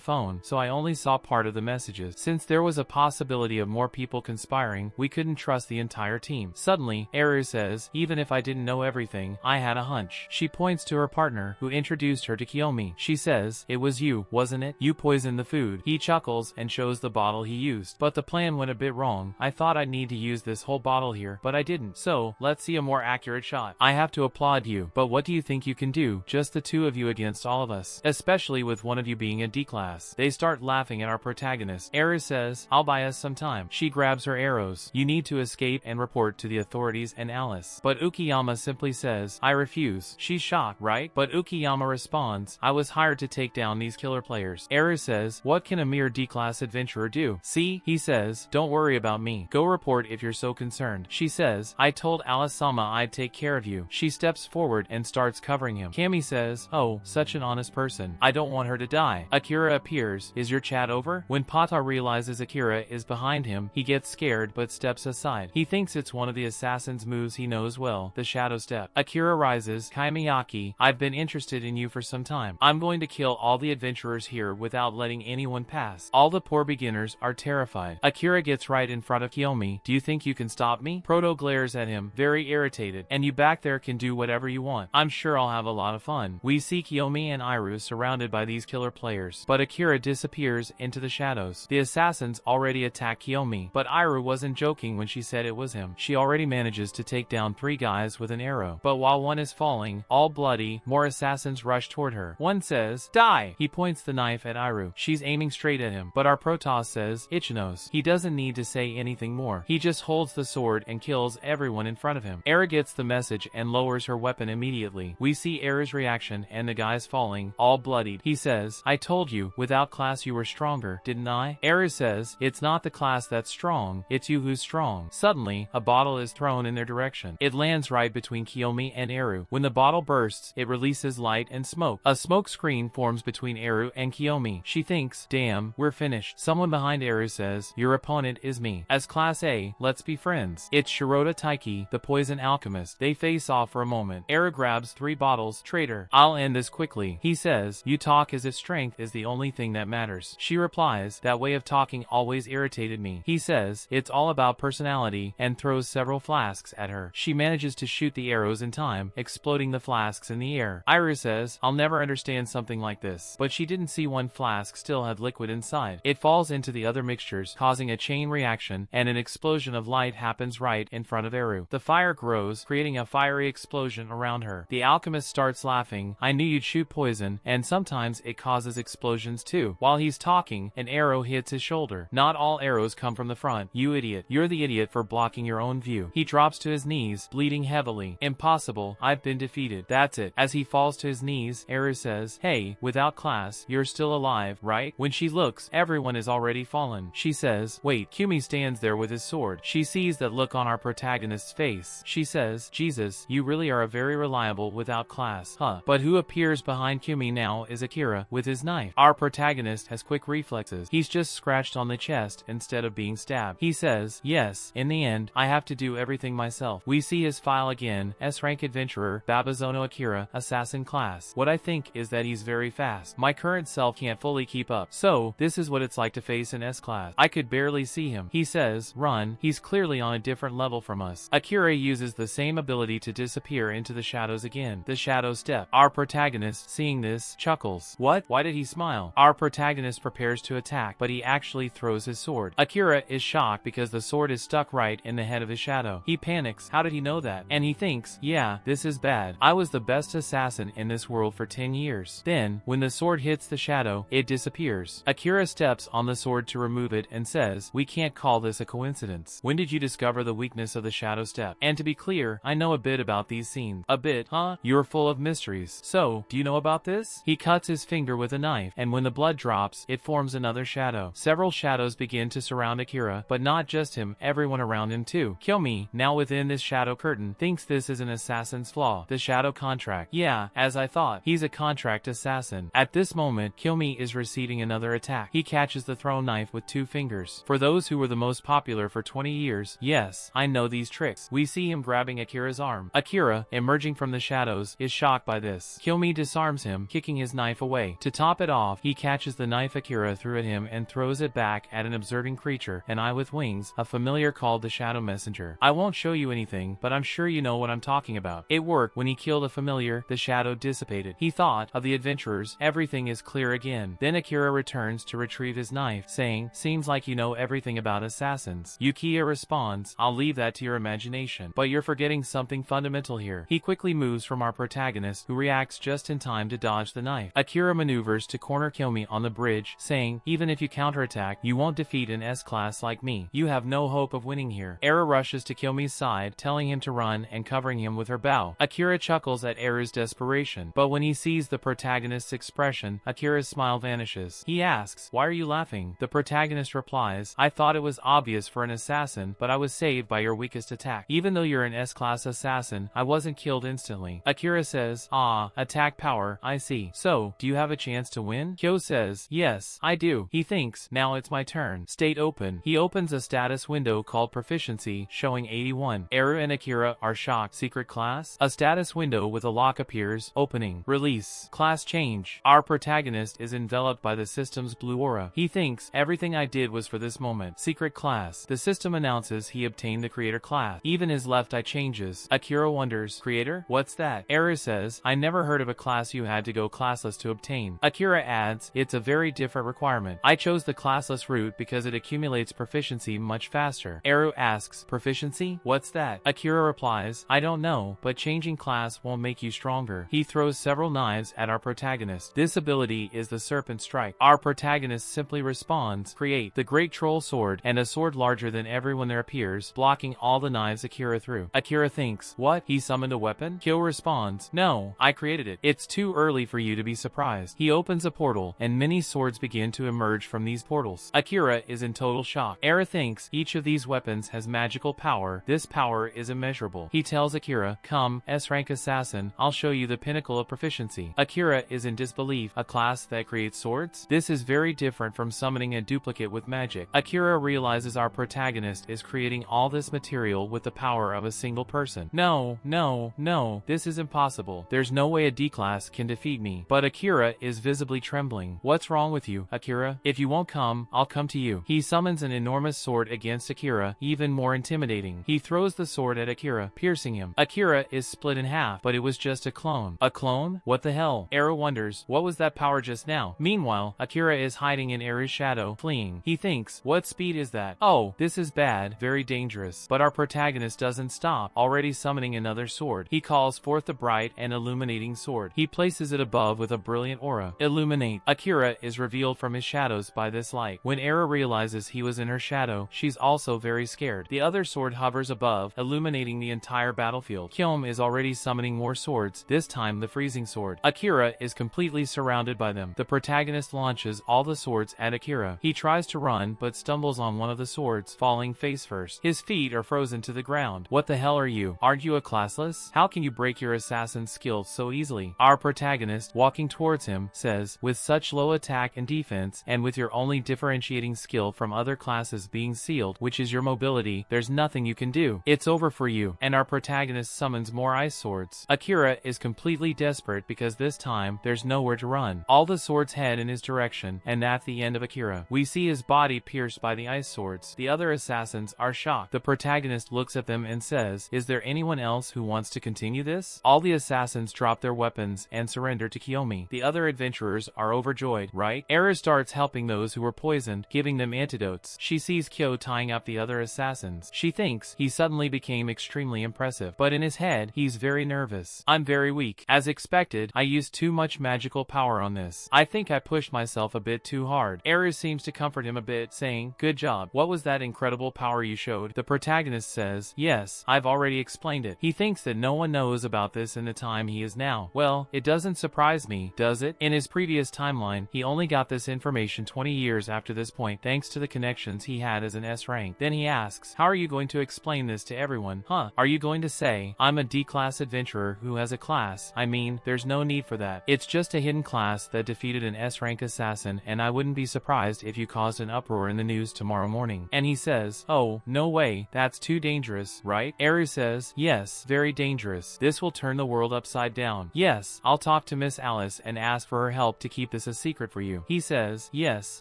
S1: phone, so I only saw part of the messages. Since there was a possibility of more people conspiring, we couldn't trust the entire team. Suddenly, Eru says, even if I didn't know everything, I had a hunch. She points to her partner, who introduced her to Kiyomi. She says, it was you, wasn't it? You poisoned the food. He chuckles and shows the bottle he used. But the plan went a bit wrong. I thought I'd need to use this whole bottle here, but I didn't. So, let's see a more accurate shot. I have to applaud you, but what do you think you can do? Just the two of you against all of us. Especially with one of you being a D-class. They start laughing at our protagonist. Eru says, I'll buy us some time. She grabs her arrows. You need to escape and report to the authorities and Alice. But Ukiyama simply says, I refuse. She's shocked, right? But Ukiyama responds, I was hired to take down these killer players. Eru says, what can a mere D-class adventurer do? See? He says, don't worry about me. Go report if you're so concerned. She says, I told Alice-sama I'd take care of you. She steps forward and starts covering him. Kami says, oh, such an honest person. I don't want her to die. Akira appears. Is your chat over? When Pata realizes Akira is behind him, he gets scared but steps aside. He thinks it's one of the assassin's moves he knows well, the shadow step. Akira rises. Kaimiyaki, I've been interested in you for some time. I'm going to kill all the adventurers here without letting anyone pass. All the poor beginners are terrified. Akira gets right in front of Kiyomi. Do you think you can stop me? Proto glares at him, very irritated. And you back there can do whatever you want. I'm sure I'll have a lot of fun. We see Kiyomi and Iru surrounded by these killer players, but Akira disappears into the shadows. The assassins already attack Kiyomi, but Iru wasn't joking when she said it was him. She already manages to take down 3 guys with an arrow. But while one is falling, all bloody, more assassins rush toward her. One says, die! He points the knife at Iru. She's aiming straight at him, but our Protoss says, Ichinos. He doesn't need to say anything more. He just holds the sword and kills everyone in front of him. Era gets the message and lowers her weapon immediately. We see Era's reaction and the guys falling, all bloodied. He says, I told you, without class you were stronger, didn't I? Era says, it's not the class that's strong, it's you who's strong. Suddenly, a bottle is thrown in their direction. It lands right between Kiyomi and Eru. When the bottle bursts, it releases light and smoke. A smoke screen forms between Eru and Kiyomi. She thinks, damn, we're finished. Someone behind Eru says, your opponent opponent is me. As Class A, let's be friends. It's Shirota Taiki, the poison alchemist. They face off for a moment. Era grabs 3 bottles. Traitor. I'll end this quickly. He says, you talk as if strength is the only thing that matters. She replies, that way of talking always irritated me. He says, it's all about personality, and throws several flasks at her. She manages to shoot the arrows in time, exploding the flasks in the air. Iru says, I'll never understand something like this. But she didn't see one flask still had liquid inside. It falls into the other mixtures, causing a chain reaction, and an explosion of light happens right in front of Eru. The fire grows, creating a fiery explosion around her. The alchemist starts laughing. I knew you'd shoot poison, and sometimes it causes explosions too. While he's talking, an arrow hits his shoulder. Not all arrows come from the front. You idiot. You're the idiot for blocking your own view. He drops to his knees, bleeding heavily. Impossible. I've been defeated. That's it. As he falls to his knees, Eru says, hey, without class, you're still alive, right? When she looks, everyone is already fallen. She says, wait. Kyumi stands there with his sword. She sees that look on our protagonist's face. She says, Jesus, you really are a very reliable without class, huh? But who appears behind Kyumi now is Akira, with his knife. Our protagonist has quick reflexes. He's just scratched on the chest instead of being stabbed. He says, yes, in the end, I have to do everything myself. We see his file again, S-rank adventurer, Babazono Akira, assassin class. What I think is that he's very fast. My current self can't fully keep up. So, this is what it's like to face an S-class. I could barely see him. He says, run. He's clearly on a different level from us. Akira uses the same ability to disappear into the shadows again. The shadow step. Our protagonist, seeing this, chuckles. What? Why did he smile? Our protagonist prepares to attack, but he actually throws his sword. Akira is shocked because the sword is stuck right in the head of his shadow. He panics. How did he know that? And he thinks, yeah, this is bad. I was the best assassin in this world for 10 years. Then, when the sword hits the shadow, it disappears. Akira steps on the sword to remove it and says, we can't call this a coincidence. When did you discover the weakness of the shadow step? And to be clear, I know a bit about these scenes. A bit, huh? You're full of mysteries. So, do you know about this? He cuts his finger with a knife, and when the blood drops, it forms another shadow. Several shadows begin to surround Akira, but not just him, everyone around him too. Kyumi, now within this shadow curtain, thinks this is an assassin's flaw. The shadow contract. Yeah, as I thought. He's a contract assassin. At this moment, Kyumi is receiving another attack. He catches the thrown knife with 2 fingers. For those who were the most popular for 20 years, yes, I know these tricks. We see him grabbing Akira's arm. Akira, emerging from the shadows, is shocked by this. Kyumi disarms him, kicking his knife away. To top it off, he catches the knife Akira threw at him and throws it back at an observing creature, an eye with wings, a familiar called the Shadow Messenger. I won't show you anything, but I'm sure you know what I'm talking about. It worked. When he killed a familiar, the shadow dissipated. He thought of the adventurers. Everything is clear again. Then Akira returns to retrieve his knife, saying, seems like you know everything about assassins. Yukiya responds, I'll leave that to your imagination. But you're forgetting something fundamental here. He quickly moves from our protagonist, who reacts just in time to dodge the knife. Akira maneuvers to corner Kyumi on the bridge, saying, even if you counterattack, you won't defeat an S-class like me. You have no hope of winning here. Era rushes to Kyumi's side, telling him to run and covering him with her bow. Akira chuckles at Era's desperation, but when he sees the protagonist's expression, Akira's smile vanishes. He asks, why are you laughing? The protagonist replies, I thought it was obvious for an assassin, but I was saved by your weakest attack. Even though you're an S-class assassin, I wasn't killed instantly. Akira says, ah, attack power, I see. So, do you have a chance to win? Kyo says, yes, I do. He thinks, now it's my turn. State open. He opens a status window called proficiency, showing 81. Eru and Akira are shocked. Secret class? A status window with a lock appears, opening. Release. Class change. Our protagonist is enveloped by the system's blue aura. He thinks, everything I did was for this moment. Secret class. The system announces he obtained the creator class. Even his left eye changes. Akira wonders, creator? What's that? Eru says, I never heard of a class you had to go classless to obtain. Akira adds, it's a very different requirement. I chose the classless route because it accumulates proficiency much faster. Eru asks, proficiency? What's that? Akira replies, I don't know, but changing class won't make you stronger. He throws several knives at our protagonist. This ability is the Serpent Strike. Our protagonist simply responds, create. The Great Troll Sword, and a sword larger than everyone there appears, blocking all the knives Akira threw. Akira thinks, what? He summoned a weapon? Kyo responds, no, I created it. It's too early for you to be surprised. He opens a portal, and many swords begin to emerge from these portals. Akira is in total shock. Era thinks each of these weapons has magical power. This power is immeasurable. He tells Akira, come, S-rank assassin, I'll show you the pinnacle of proficiency. Akira is in disbelief. A class that creates swords? This is very different from summoning a duplicate with magic. Akira Akira realizes our protagonist is creating all this material with the power of a single person. No, no, no, this is impossible. There's no way a D-class can defeat me. But Akira is visibly trembling. What's wrong with you, Akira? If you won't come, I'll come to you. He summons an enormous sword against Akira, even more intimidating. He throws the sword at Akira, piercing him. Akira is split in half, but it was just a clone. A clone? What the hell? Ero wonders, what was that power just now? Meanwhile, Akira is hiding in Eru's shadow, fleeing. He thinks, what speed is that? Oh, this is bad, very dangerous. But our protagonist doesn't stop, already summoning another sword. He calls forth the bright and illuminating sword. He places it above with a brilliant aura. Illuminate. Akira is revealed from his shadows by this light. When Eru realizes he was in her shadow, she's also very scared. The other sword hovers above, illuminating the entire battlefield. Kyom is already summoning more swords, this time the freezing sword. Akira is completely surrounded by them. The protagonist launches all the swords at Akira. He tries to run, but stumbles on one of the swords, falling face first. His feet are frozen to the ground. What the hell are you? Aren't you a classless? How can you break your assassin's skills so easily? Our protagonist, walking towards him, says, with such low attack and defense, and with your only differentiating skill from other classes being sealed, which is your mobility, there's nothing you can do. It's over for you. And our protagonist summons more ice swords. Akira is completely desperate because this time, there's nowhere to run. All the swords head in his direction, and at the end of Akira, we see his body pierced by the ice swords. The other assassins are shocked. The protagonist looks at them and says, is there anyone else who wants to continue this? All the assassins drop their weapons and surrender to Kiyomi. The other adventurers are overjoyed, right? Era starts helping those who were poisoned, giving them antidotes. She sees Kyo tying up the other assassins. She thinks he suddenly became extremely impressive, but in his head, he's very nervous. I'm very weak. As expected, I used too much magical power on this. I think I pushed myself a bit too hard. Era seems to comfort him a bit, saying, good job. What was that incredible power you showed? The protagonist says, yes, I've already explained it. He thinks that no one knows about this in the time he is now. Well, it doesn't surprise me, does it? In his previous timeline, he only got this information 20 years after this point thanks to the connections he had as an S rank. Then he asks, how are you going to explain this to everyone? Huh? Are you going to say, I'm a D-class adventurer who has a class? I mean, there's no need for that. It's just a hidden class that defeated an S rank assassin, and I wouldn't be surprised if you caused an uproar in the news tomorrow morning. And he says, oh, no way, that's too dangerous, right? Eru says, yes, very dangerous. This will turn the world upside down. Yes, I'll talk to Miss Alice and ask for her help to keep this a secret for you. He says, yes,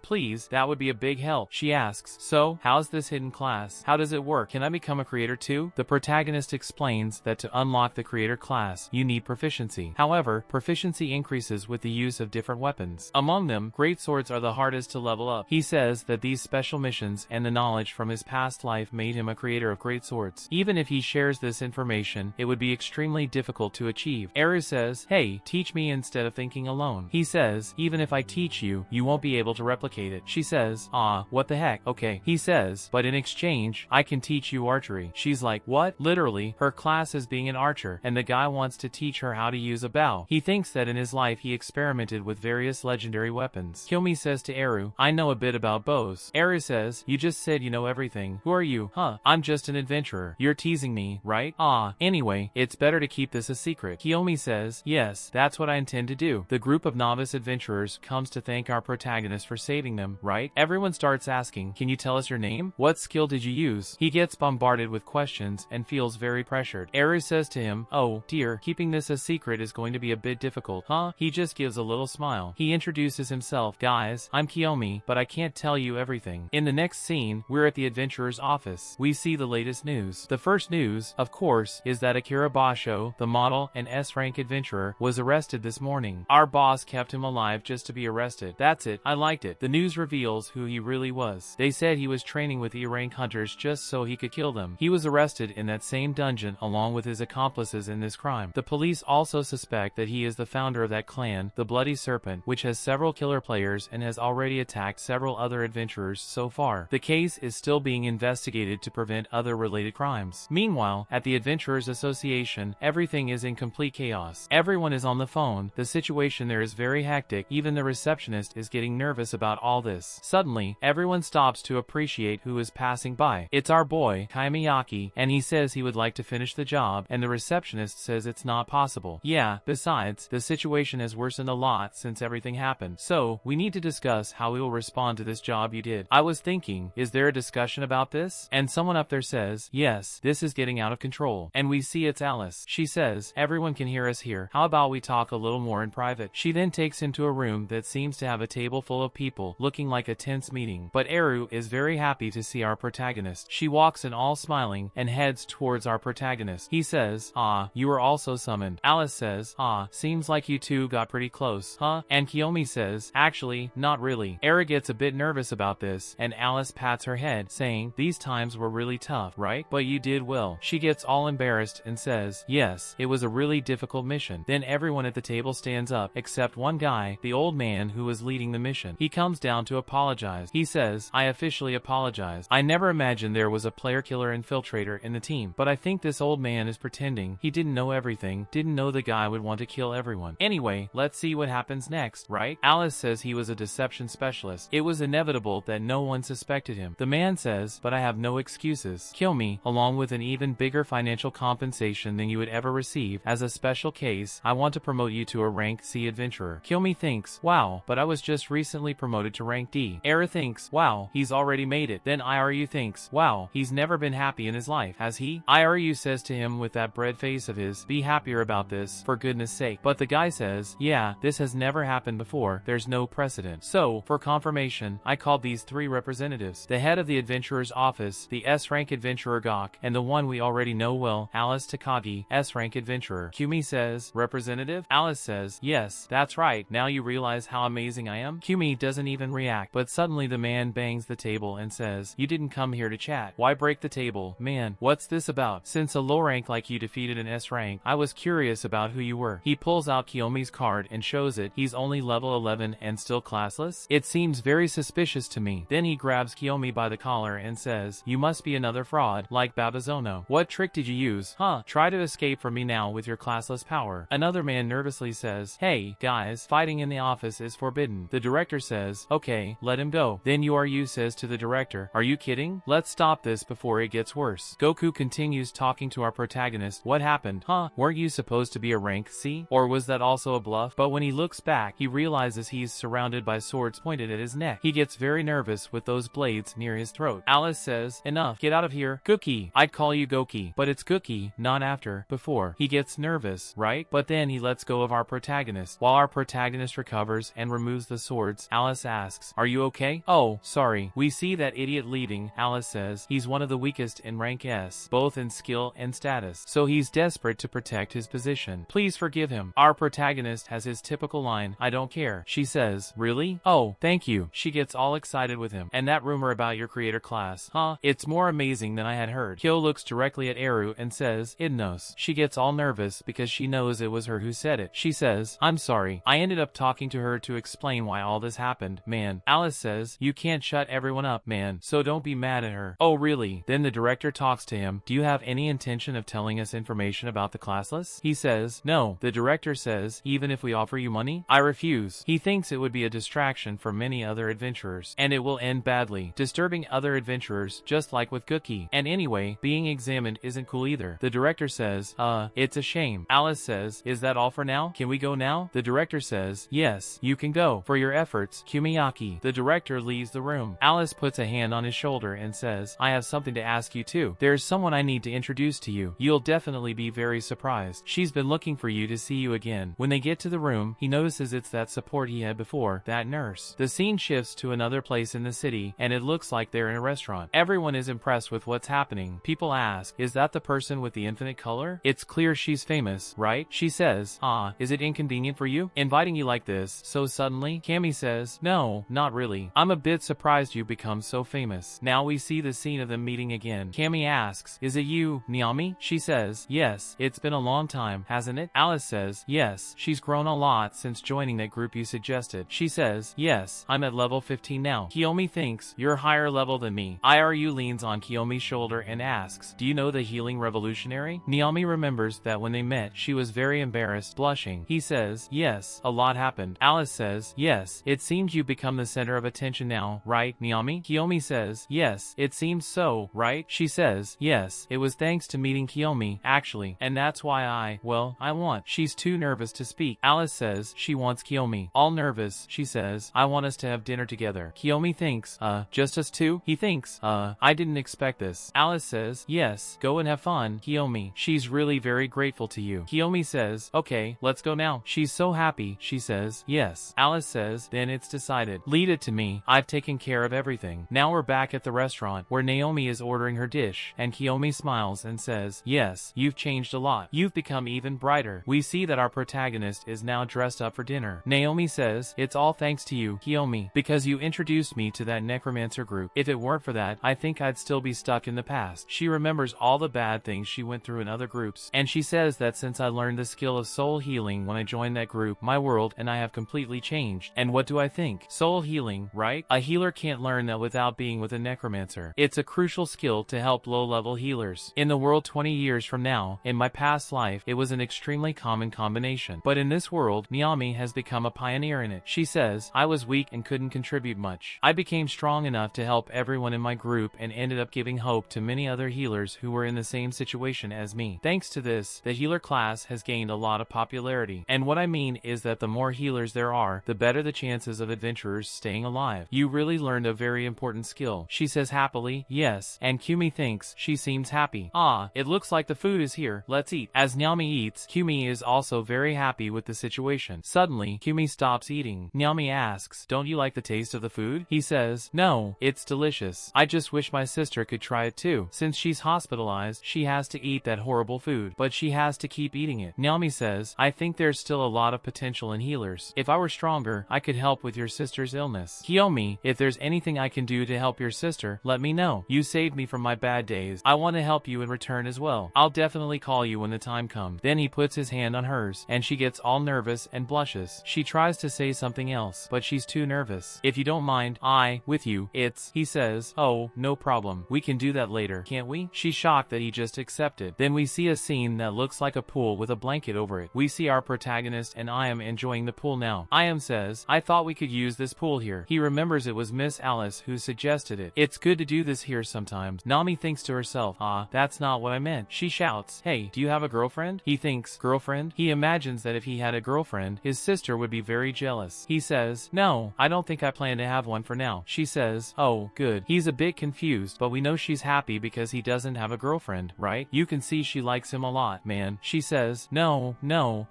S1: please, that would be a big help. She asks, so, how's this hidden class? How does it work? Can I become a creator too? The protagonist explains that to unlock the creator class, you need proficiency. However, proficiency increases with the use of different weapons. Among them, great swords are the hardest to level up. He says that these special missions and the knowledge from his past life made him a creator of great swords. Even if he shares this information, it would be extremely difficult to achieve. Eru says, hey, teach me instead of thinking alone. He says, even if I teach you, you won't be able to replicate it. She says, what the heck? Okay. He says, but in exchange, I can teach you archery. She's like, what? Literally, her class is being an archer, and the guy wants to teach her how to use a bow. He thinks that in his life he experimented with various legendary weapons. Kyomi says to Eru, I know a bit about bows. Eru says, you just said you know everything. Who are you? Huh? I'm just an adventurer. You're teasing me, right? Anyway, it's better to keep this a secret. Kiyomi says, yes, that's what I intend to do. The group of novice adventurers comes to thank our protagonist for saving them, right? Everyone starts asking, can you tell us your name? What skill did you use? He gets bombarded with questions and feels very pressured. Eru says to him, oh, dear, keeping this a secret is going to be a bit difficult, huh? He just gives a little smile. He introduces himself, guys, I'm Kiyomi, but I can't tell you everything. In the next scene, we're at the adventurer's office. We see the latest news. The first news, of course, is that Akira Basho, the model and S-rank adventurer, was arrested this morning. Our boss kept him alive just to be arrested. That's it. I liked it. The news reveals who he really was. They said he was training with E-rank hunters just so he could kill them. He was arrested in that same dungeon along with his accomplices in this crime. The police also suspect that he is the founder of that clan, the Bloody Serpent, which has several killer players and has already attacked several other adventurers so far. The case is still being investigated to prevent other related crimes. Meanwhile, at the Adventurers Association, everything is in complete chaos. Everyone is on the phone. The situation there is very hectic. Even the receptionist is getting nervous about all this. Suddenly, everyone stops to appreciate who is passing by. It's our boy, Kai Miyake, and he says he would like to finish the job, and the receptionist says it's not possible. Yeah, besides, the situation has worsened a lot since everything happened. So, we need to discuss how we will respond to this job you did. I was thinking, is there a discussion about this? And someone up there says, yes, this is getting out of control. And we see it's Alice. She says, everyone can hear us here. How about we talk a little more in private? She then takes him to a room that seems to have a table full of people, looking like a tense meeting. But Eru is very happy to see our protagonist. She walks in all smiling and heads towards our protagonist. He says, ah, you were also summoned. Alice says, ah, seems like you two got pretty close, huh? And Kiyomi says, actually, not really. Eru gets a bit nervous about this, and Alice pats her head, saying, these times were really tough, right? But you did well. She gets all embarrassed and says, yes, it was a really difficult mission. Then everyone at the table stands up, except one guy, the old man who was leading the mission. He comes down to apologize. He says, I officially apologize. I never imagined there was a player killer infiltrator in the team, but I think this old man is pretending. He didn't know everything, didn't know the guy would want to kill everyone. Anyway, let's see what happens next, right? Alice says he was a deception specialist. It was inevitable that no one suspected him. The man says, but I have no excuses. Kill me, along with an even bigger financial compensation than you would ever receive. As a special case, I want to promote you to a rank C adventurer. Kiyomi thinks, wow, but I was just recently promoted to rank D. Era thinks, wow, he's already made it. Then Iru thinks, wow, he's never been happy in his life, has he? Iru says to him with that bread face of his, be happier about this, for goodness sake. But the guy says, yeah, this has never happened before, there's no precedent. So, for confirmation, I called these three representatives. The head of the adventurer's office, the S-rank adventurer Gok, and the one we already know well, Alice Takagi, S-rank adventurer. Kumi says, representative? Alice says, yes, that's right, now you realize how amazing I am? Kumi doesn't even react, but suddenly the man bangs the table and says, you didn't come here to chat. Why break the table? Man, what's this about? Since a low rank like you defeated an S rank, I was curious about who you were. He pulls out Kiyomi's card and shows it. He's only level 11 and still classless? It seems very suspicious to me. Then he grabs Kiyomi by the collar and says, you must be another fraud, like Babazono. What trick did you use? Huh? Try to escape from me now with your classless power. Another man nervously says, hey, guys, fighting in the office is forbidden. The director says, okay, let him go. Then Yu says to the director, are you kidding? Let's stop this before it gets worse. Goku continues talking to our protagonist. What happened? Huh? Weren't you supposed to be a rank C? Or was that also a bluff? But when he looks back, he realizes he's surrounded by swords pointed at his neck. He gets very nervous with those blades near his throat. Alice says, enough, get out of here. Gookie. I'd call you Goki, but it's Gookie, not after, before. He gets nervous, right? But then he lets go of our protagonist. While our protagonist recovers and removes the swords, Alice asks, are you okay? Oh, sorry. We see that idiot leading. Alice says, he's one of the weakest in rank S, both in skill and status, so he's desperate to protect his position. Please forgive him. Our protagonist has his typical line, I don't care. She says, really? Oh, thank you. She gets all excited with him. And that rumor about your creator class, huh? It's more amazing than I had heard. Kyo looks directly at Eru and says, Idnos. She gets all nervous because she knows it was her who said it. She says, I'm sorry. I ended up talking to her to explain why all this happened, man. Alice says, you can't shut everyone up, man, so don't be mad at her. Oh, really? Then the director talks to him. Do you have any intention of telling us information about the classless? He says, no. The director says, even if we offer you money? I refuse. He thinks it would be a distraction for many other adventurers, and it will end badly, disturbing other adventurers, just like with Gookie. And anyway, being examined isn't cool either. The director says, it's a shame. Alice says, is that all for now? Can we go now? The director says, yes, you can go. For your efforts, Kumiyaki. The director leaves the room. Alice puts a hand on his shoulder and says, I have something to ask you too. There's someone I need to introduce to you. You'll definitely be very surprised. She's been looking for you to see you again. When they get to the room, he notices it's that support he had before, that nurse. The scene shifts to another place in the city, and it looks like they're in a restaurant. Everyone is impressed with what's happening. People ask, is that the person with the infinite color? It's clear she's famous, right? She says, is it inconvenient for you? Inviting you like this, so suddenly? Cammy says, no, not really. I'm a bit surprised you become so famous. Now we see the scene of them meeting again. Cammy asks, is it you, Naomi? She says, yes, it's been a long time, hasn't it? Alice says, yes, she's grown a lot since joining that group you suggested. She says, yes, I'm at level 15 now. Kiyomi thinks, you're higher level than me. Iru leans on Kiyomi's shoulder and asks, do you know the healing revolutionary? Naomi remembers that when they met, she was very embarrassed, blushing. He says, yes, a lot happened. Alice says, yes, it seems you've become the center of attention now, right, Naomi? Kiyomi says, yes, it seems so, right? She says, yes, it was thanks to meeting Kiyomi, actually, and that's why I want. She's too nervous to speak. Alice says, she wants Kiyomi. All nervous, she says, I want us to have dinner together. Kiyomi thinks, thinks, just us two? He thinks, I didn't expect this. Alice says, yes, go and have fun, Kiyomi. She's really very grateful to you. Kiyomi says, okay, let's go now. She's so happy, she says, yes. Alice says, then it's decided. Lead it to me, I've taken care of everything. Now we're back at the restaurant, where Naomi is ordering her dish, and Kiyomi smiles and says, yes, you've changed a lot. You've become even brighter. We see that our protagonist is now dressed up for dinner. Naomi says, it's all thanks to you, Kiyomi, because you introduced me to that necromancer group. If it weren't for that, I think I'd still be stuck in the past. She remembers all the bad things she went through in other groups, and she says that since I learned the skill of soul healing when I joined that group, my world and I have completely changed. And what do I think? Soul healing, right? A healer can't learn that without being with a necromancer. It's a crucial skill to help low-level healers. In the world 20 years from now, in my past life, it was an extremely common combination. But in this world, Naomi has become a pioneer in it. She says, I was weak and couldn't contribute much. I became strong enough to help everyone in my group and ended up giving hope to many other healers who were in the same situation as me. Thanks to this, the healer class has gained a lot of popularity. And what I mean is that the more healers there are, the better the chances of adventurers staying alive. You really learned a very important skill. She says happily, yes, and Kumi thinks she seems happy. Ah, it looks like the food is here, let's eat. As Naomi eats, Kumi is also very happy with the situation. Suddenly, Kumi stops eating. Naomi asks, don't you like the taste of the food? He says, no, it's delicious. I just wish my sister could try it too. Since she's hospitalized, she has to eat that horrible food, but she has to keep eating it. Naomi says, I think there's still a lot of potential in healers. If I were stronger, I could help with your sister's illness. Kiyomi, if there's anything I can do to help your sister, let me know. You saved me from my bad days. I want to help you in return as well. I'll definitely call you when the time comes. Then he puts his hand on hers, and she gets all nervous and blushes. She tries to say something else, but she's too nervous. If you don't mind, with you, he says, oh, no problem. We can do that later, can't we? She's shocked that he just accepted. Then we see a scene that looks like a pool with a blanket over it. We see our protagonist and Iam enjoying the pool now. Iam says, I thought we could use this pool here. He remembers it was Miss Alice who suggested it. It's good to do this here sometimes. Nami thinks to herself, that's not what I meant. She shouts, hey, do you have a girlfriend? He thinks, girlfriend? He imagines that if he had a girlfriend, his sister would be very jealous. He says, no, I don't think I plan to have one for now. She says, oh, good. He's a bit confused, but we know she's happy because he doesn't have a girlfriend, right? You can see she likes him a lot, man. She says, no,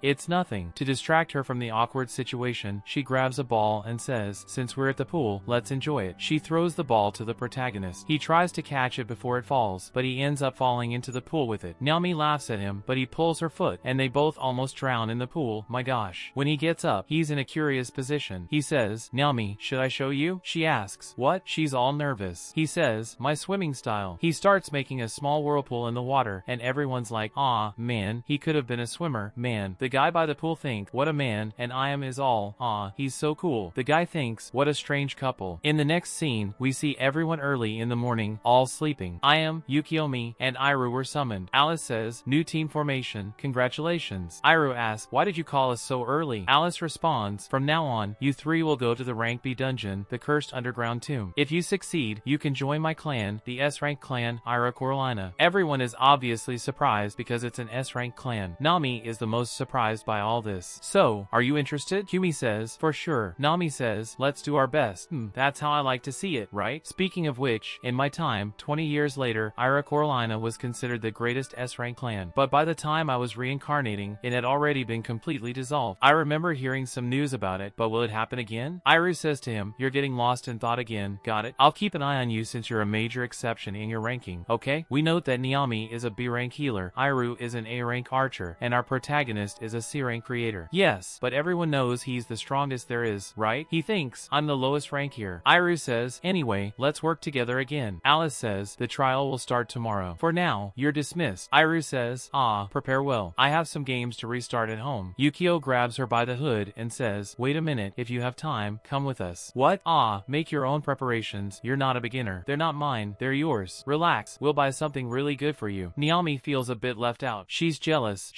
S1: it's nothing. To distract her from the awkward situation, she grabs a ball and says, since we're at the pool, let's enjoy it. She throws the ball to the protagonist. He tries to catch it before it falls, but he ends up falling into the pool with it. Naomi laughs at him, but he pulls her foot, and they both almost drown in the pool. My gosh. When he gets up, he's in a curious position. He says, Naomi, should I show you? She asks, what? She's all nervous. He says, my swimming style. He starts making a small whirlpool in the water, and everyone's like, aw, man, he could have been a swimmer, man. The guy by the pool thinks, what a man, and Iam is all, aw, he's so cool. The guy thinks, what a strange couple. In the next scene, we see everyone early in the morning, all sleeping. Iam, Yukiomi, and Iru were summoned. Alice says, new team formation, congratulations. Iru asks, why did you call us so early? Alice responds, from now on, you three will go to the rank B dungeon, the cursed underground tomb. If you succeed, you can join my clan, the S-rank clan, Ira Coralina. Everyone is obviously surprised because it's an S-rank clan. Nami is the most surprised by all this. So, are you interested? Kumi says, for sure. Nami says, let's do our best. That's how I like to see it, right? Speaking of which, in my time, 20 years later, Ira Coralina was considered the greatest S-rank clan. But by the time I was reincarnating, it had already been completely dissolved. I remember hearing some news about it, but will it happen again? Iru says to him, you're getting lost in thought again. Got it? I'll keep an eye on you since you're a major exception in your ranking, okay? We note that Naomi is a B-rank healer, Iru is an A-rank archer, and our protagonist is a C-rank creator. Yes, but everyone knows he's the strongest there is, right? He thinks, I'm the lowest rank here. Iru says, anyway, let's work together again. Alice says, the trial will start tomorrow. For now, you're dismissed. Iru says, prepare well. I have some games to restart at home. Yukio grabs her by the hood and says, wait a minute, if you have time, come with us. What? Make your own preparations. You're not a beginner. They're not mine, they're yours. Relax, we'll buy something really good for you. Naomi feels a bit left out. She's jealous.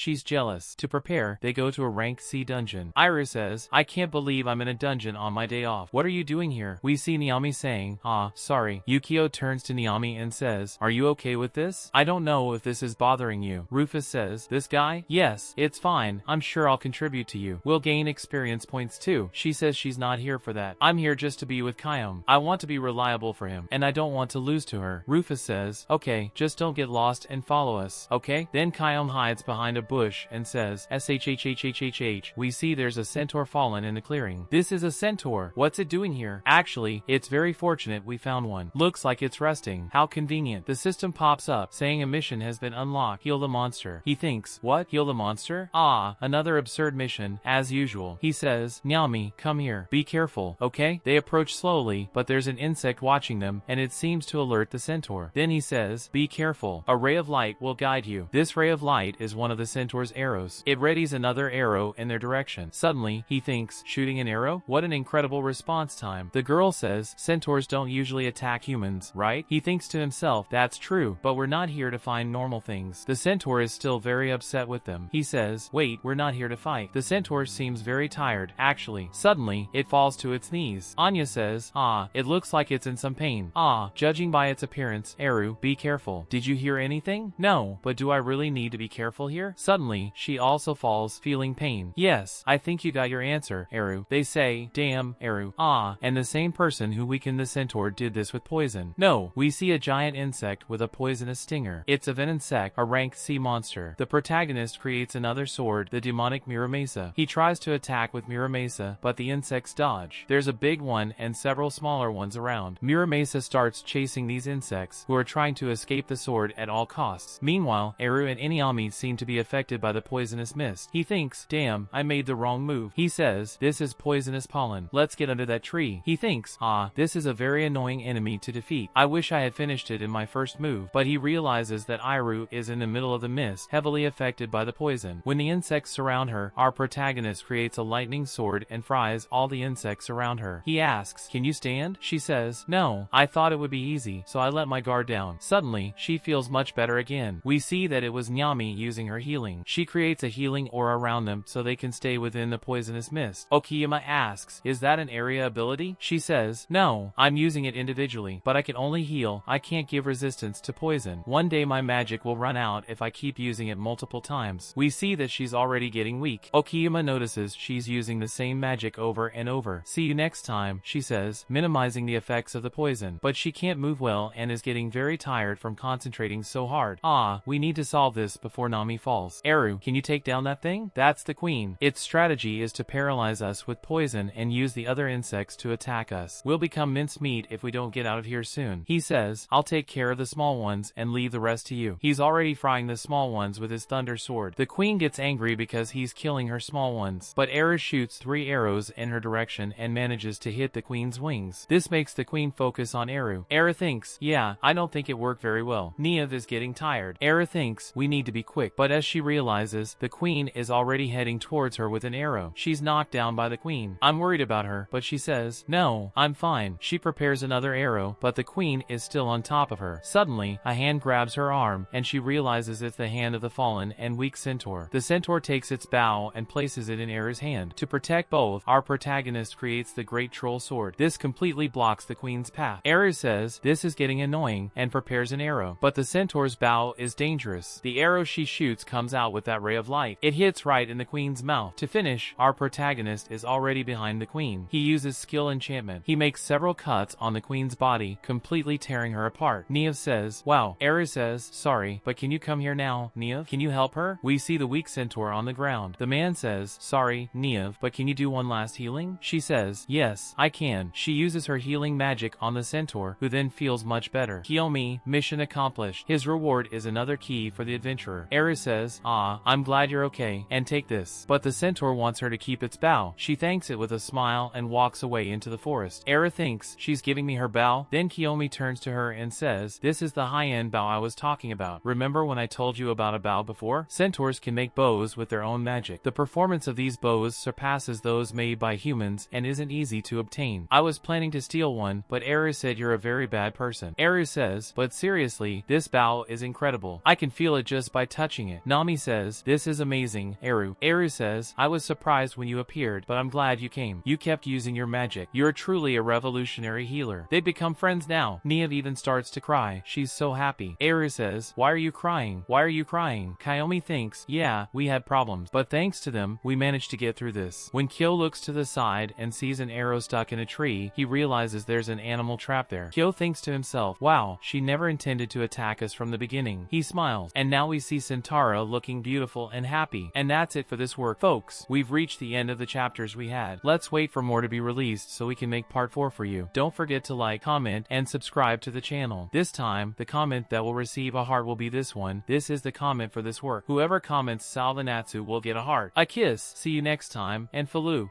S1: To prepare, they go to a rank C dungeon. Iru says, I can't believe I'm in a dungeon on my day off. What are you doing here? We see Naomi saying, sorry. Yukio turns to Naomi and says, are you okay with this? I don't know if this is bothering you. Rufus says, this guy? Yes, it's fine. I'm sure I'll contribute to you. We'll gain experience points too. She says she's not here for that. I'm here just to be with Kyom. I want to be reliable for him, and I don't want to lose to her. Rufus says, okay, just don't get lost and follow us, okay? Then Kyom hides behind a bush and says, shhhhhhh. We see there's a centaur fallen in the clearing. This is a centaur. What's it doing here? Actually, it's very fortunate we found one. Looks like it's resting. How convenient. The system pops up, saying a mission has been unlocked. Heal the monster. He thinks, what? Heal the monster? Ah, another absurd mission, as usual. He says, Nyami, come here. Be careful, okay? They approach slowly, but there's an insect watching them, and it seems to alert the centaur. Then he says, be careful. A ray of light will guide you. This ray of light is one of the centaur's arrows. It readies another arrow in their direction. Suddenly, he thinks, shooting an arrow? What an incredible response time. The girl says, centaurs don't usually attack humans, right? He thinks to himself, that's true, but we're not here to find normal things. The centaur is still very upset with them. He says, wait, we're not here to fight. The centaur seems very tired, actually. Suddenly, it falls to its knees. Anya says, ah, it looks like it's in some pain. Ah, judging by its appearance, Eru, be careful. Did you hear anything? No, but do I really need to be careful here? Suddenly, she also falls, feeling pain. Yes, I think you got your answer, Eru. They say, damn, Eru. Ah, and the same person who weakened the centaur did this with poison. No, we see a giant insect with a poisonous stinger. It's a veninsect, a rank sea monster. The protagonist creates another sword, the demonic Muramasa. He tries to attack with Muramasa, but the insects dodge. There's a big one and several smaller ones around. Muramasa starts chasing these insects, who are trying to escape the sword at all costs. Meanwhile, Eru and Inuyami seem to be affected by the poisonous mist. He thinks, damn, I made the wrong move. He says, this is poisonous pollen. Let's get under that tree. He thinks, ah, this is a very annoying enemy to defeat. I wish I had finished it in my first move. But he realizes that Iru is in the middle of the mist, heavily affected by the poison. When the insects surround her, our protagonist creates a lightning sword and fries all the insects around her. He asks, can you stand? She says, no, I thought it would be easy, so I let my guard down. Suddenly, she feels much better again. We see that it was Nyami using her healing. She creates a healing aura around them so they can stay within the poisonous mist. Okiyama asks, is that an area ability? She says, no, I'm using it individually, but I can only heal. I can't give resistance to poison. One day my magic will run out if I keep using it multiple times. We see that she's already getting weak. Okiyama notices she's using the same magic over and over. See you next time, she says, minimizing the effects of the poison. But she can't move well and is getting very tired from concentrating so hard. Ah, we need to solve this before Nami falls. Eru, can you take down that thing? That's the queen. Its strategy is to paralyze us with poison and use the other insects to attack us. We'll become mincemeat if we don't get out of here soon. He says, I'll take care of the small ones and leave the rest to you. He's already frying the small ones with his thunder sword. The queen gets angry because he's killing her small ones, but Eru shoots 3 arrows in her direction and manages to hit the queen's wings. This makes the queen focus on Eru. Eru thinks, yeah, I don't think it worked very well. Niev is getting tired. Eru thinks, we need to be quick, but as she realizes, the queen is already heading towards her with an arrow. She's knocked down by the queen. I'm worried about her, but she says, no, I'm fine. She prepares another arrow, but the queen is still on top of her. Suddenly, a hand grabs her arm, and she realizes it's the hand of the fallen and weak centaur. The centaur takes its bow and places it in Eru's hand. To protect both, our protagonist creates the great troll sword. This completely blocks the queen's path. Eru says, this is getting annoying, and prepares an arrow. But the centaur's bow is dangerous. The arrow she shoots comes out with that ray of light. It hits right in the queen's mouth. To finish, our protagonist is already behind the queen. He uses skill enchantment. He makes several cuts on the queen's body, completely tearing her apart. Niev says, wow. Eru says, sorry, but can you come here now, Niev? Can you help her? We see the weak centaur on the ground. The man says, sorry, Niev, but can you do one last healing? She says, yes, I can. She uses her healing magic on the centaur, who then feels much better. Kiyomi, mission accomplished. His reward is another key for the adventurer. Eru says, ah, I'm glad you're okay, and take this. But the centaur wants her to keep its bow. She thanks it with a smile and walks away into the forest. Eru thinks, she's giving me her bow. Then Kiyomi turns to her and says, this is the high-end bow I was talking about. Remember when I told you about a bow before? Centaurs can make bows with their own magic. The performance of these bows surpasses those made by humans and isn't easy to obtain. I was planning to steal one, but Eru said you're a very bad person. Eru says, but seriously, this bow is incredible. I can feel it just by touching it. Nami says, this is amazing, Eru. Eru says, I was surprised when you appeared, but I'm glad you came. You kept using your magic. You're truly a revolutionary healer. They become friends now. Niev even starts to cry. She's so happy. Eru says, why are you crying? Why are you crying? Kiyomi thinks, yeah, we had problems, but thanks to them, we managed to get through this. When Kyo looks to the side and sees an arrow stuck in a tree, tree, he realizes there's an animal trapped there. Kyo thinks to himself, wow, she never intended to attack us from the beginning. He smiles, and now we see Sentara looking beautiful and happy. And that's it for this work, folks. We've reached the end of the chapters we had. Let's wait for more to be released so we can make part 4 for you. Don't forget to like, comment, and subscribe to the channel. This time, the comment that will receive a heart will be this one. This is the comment for this work. Whoever comments Salvanatsu will get a heart. A kiss. See you next time, and Falu.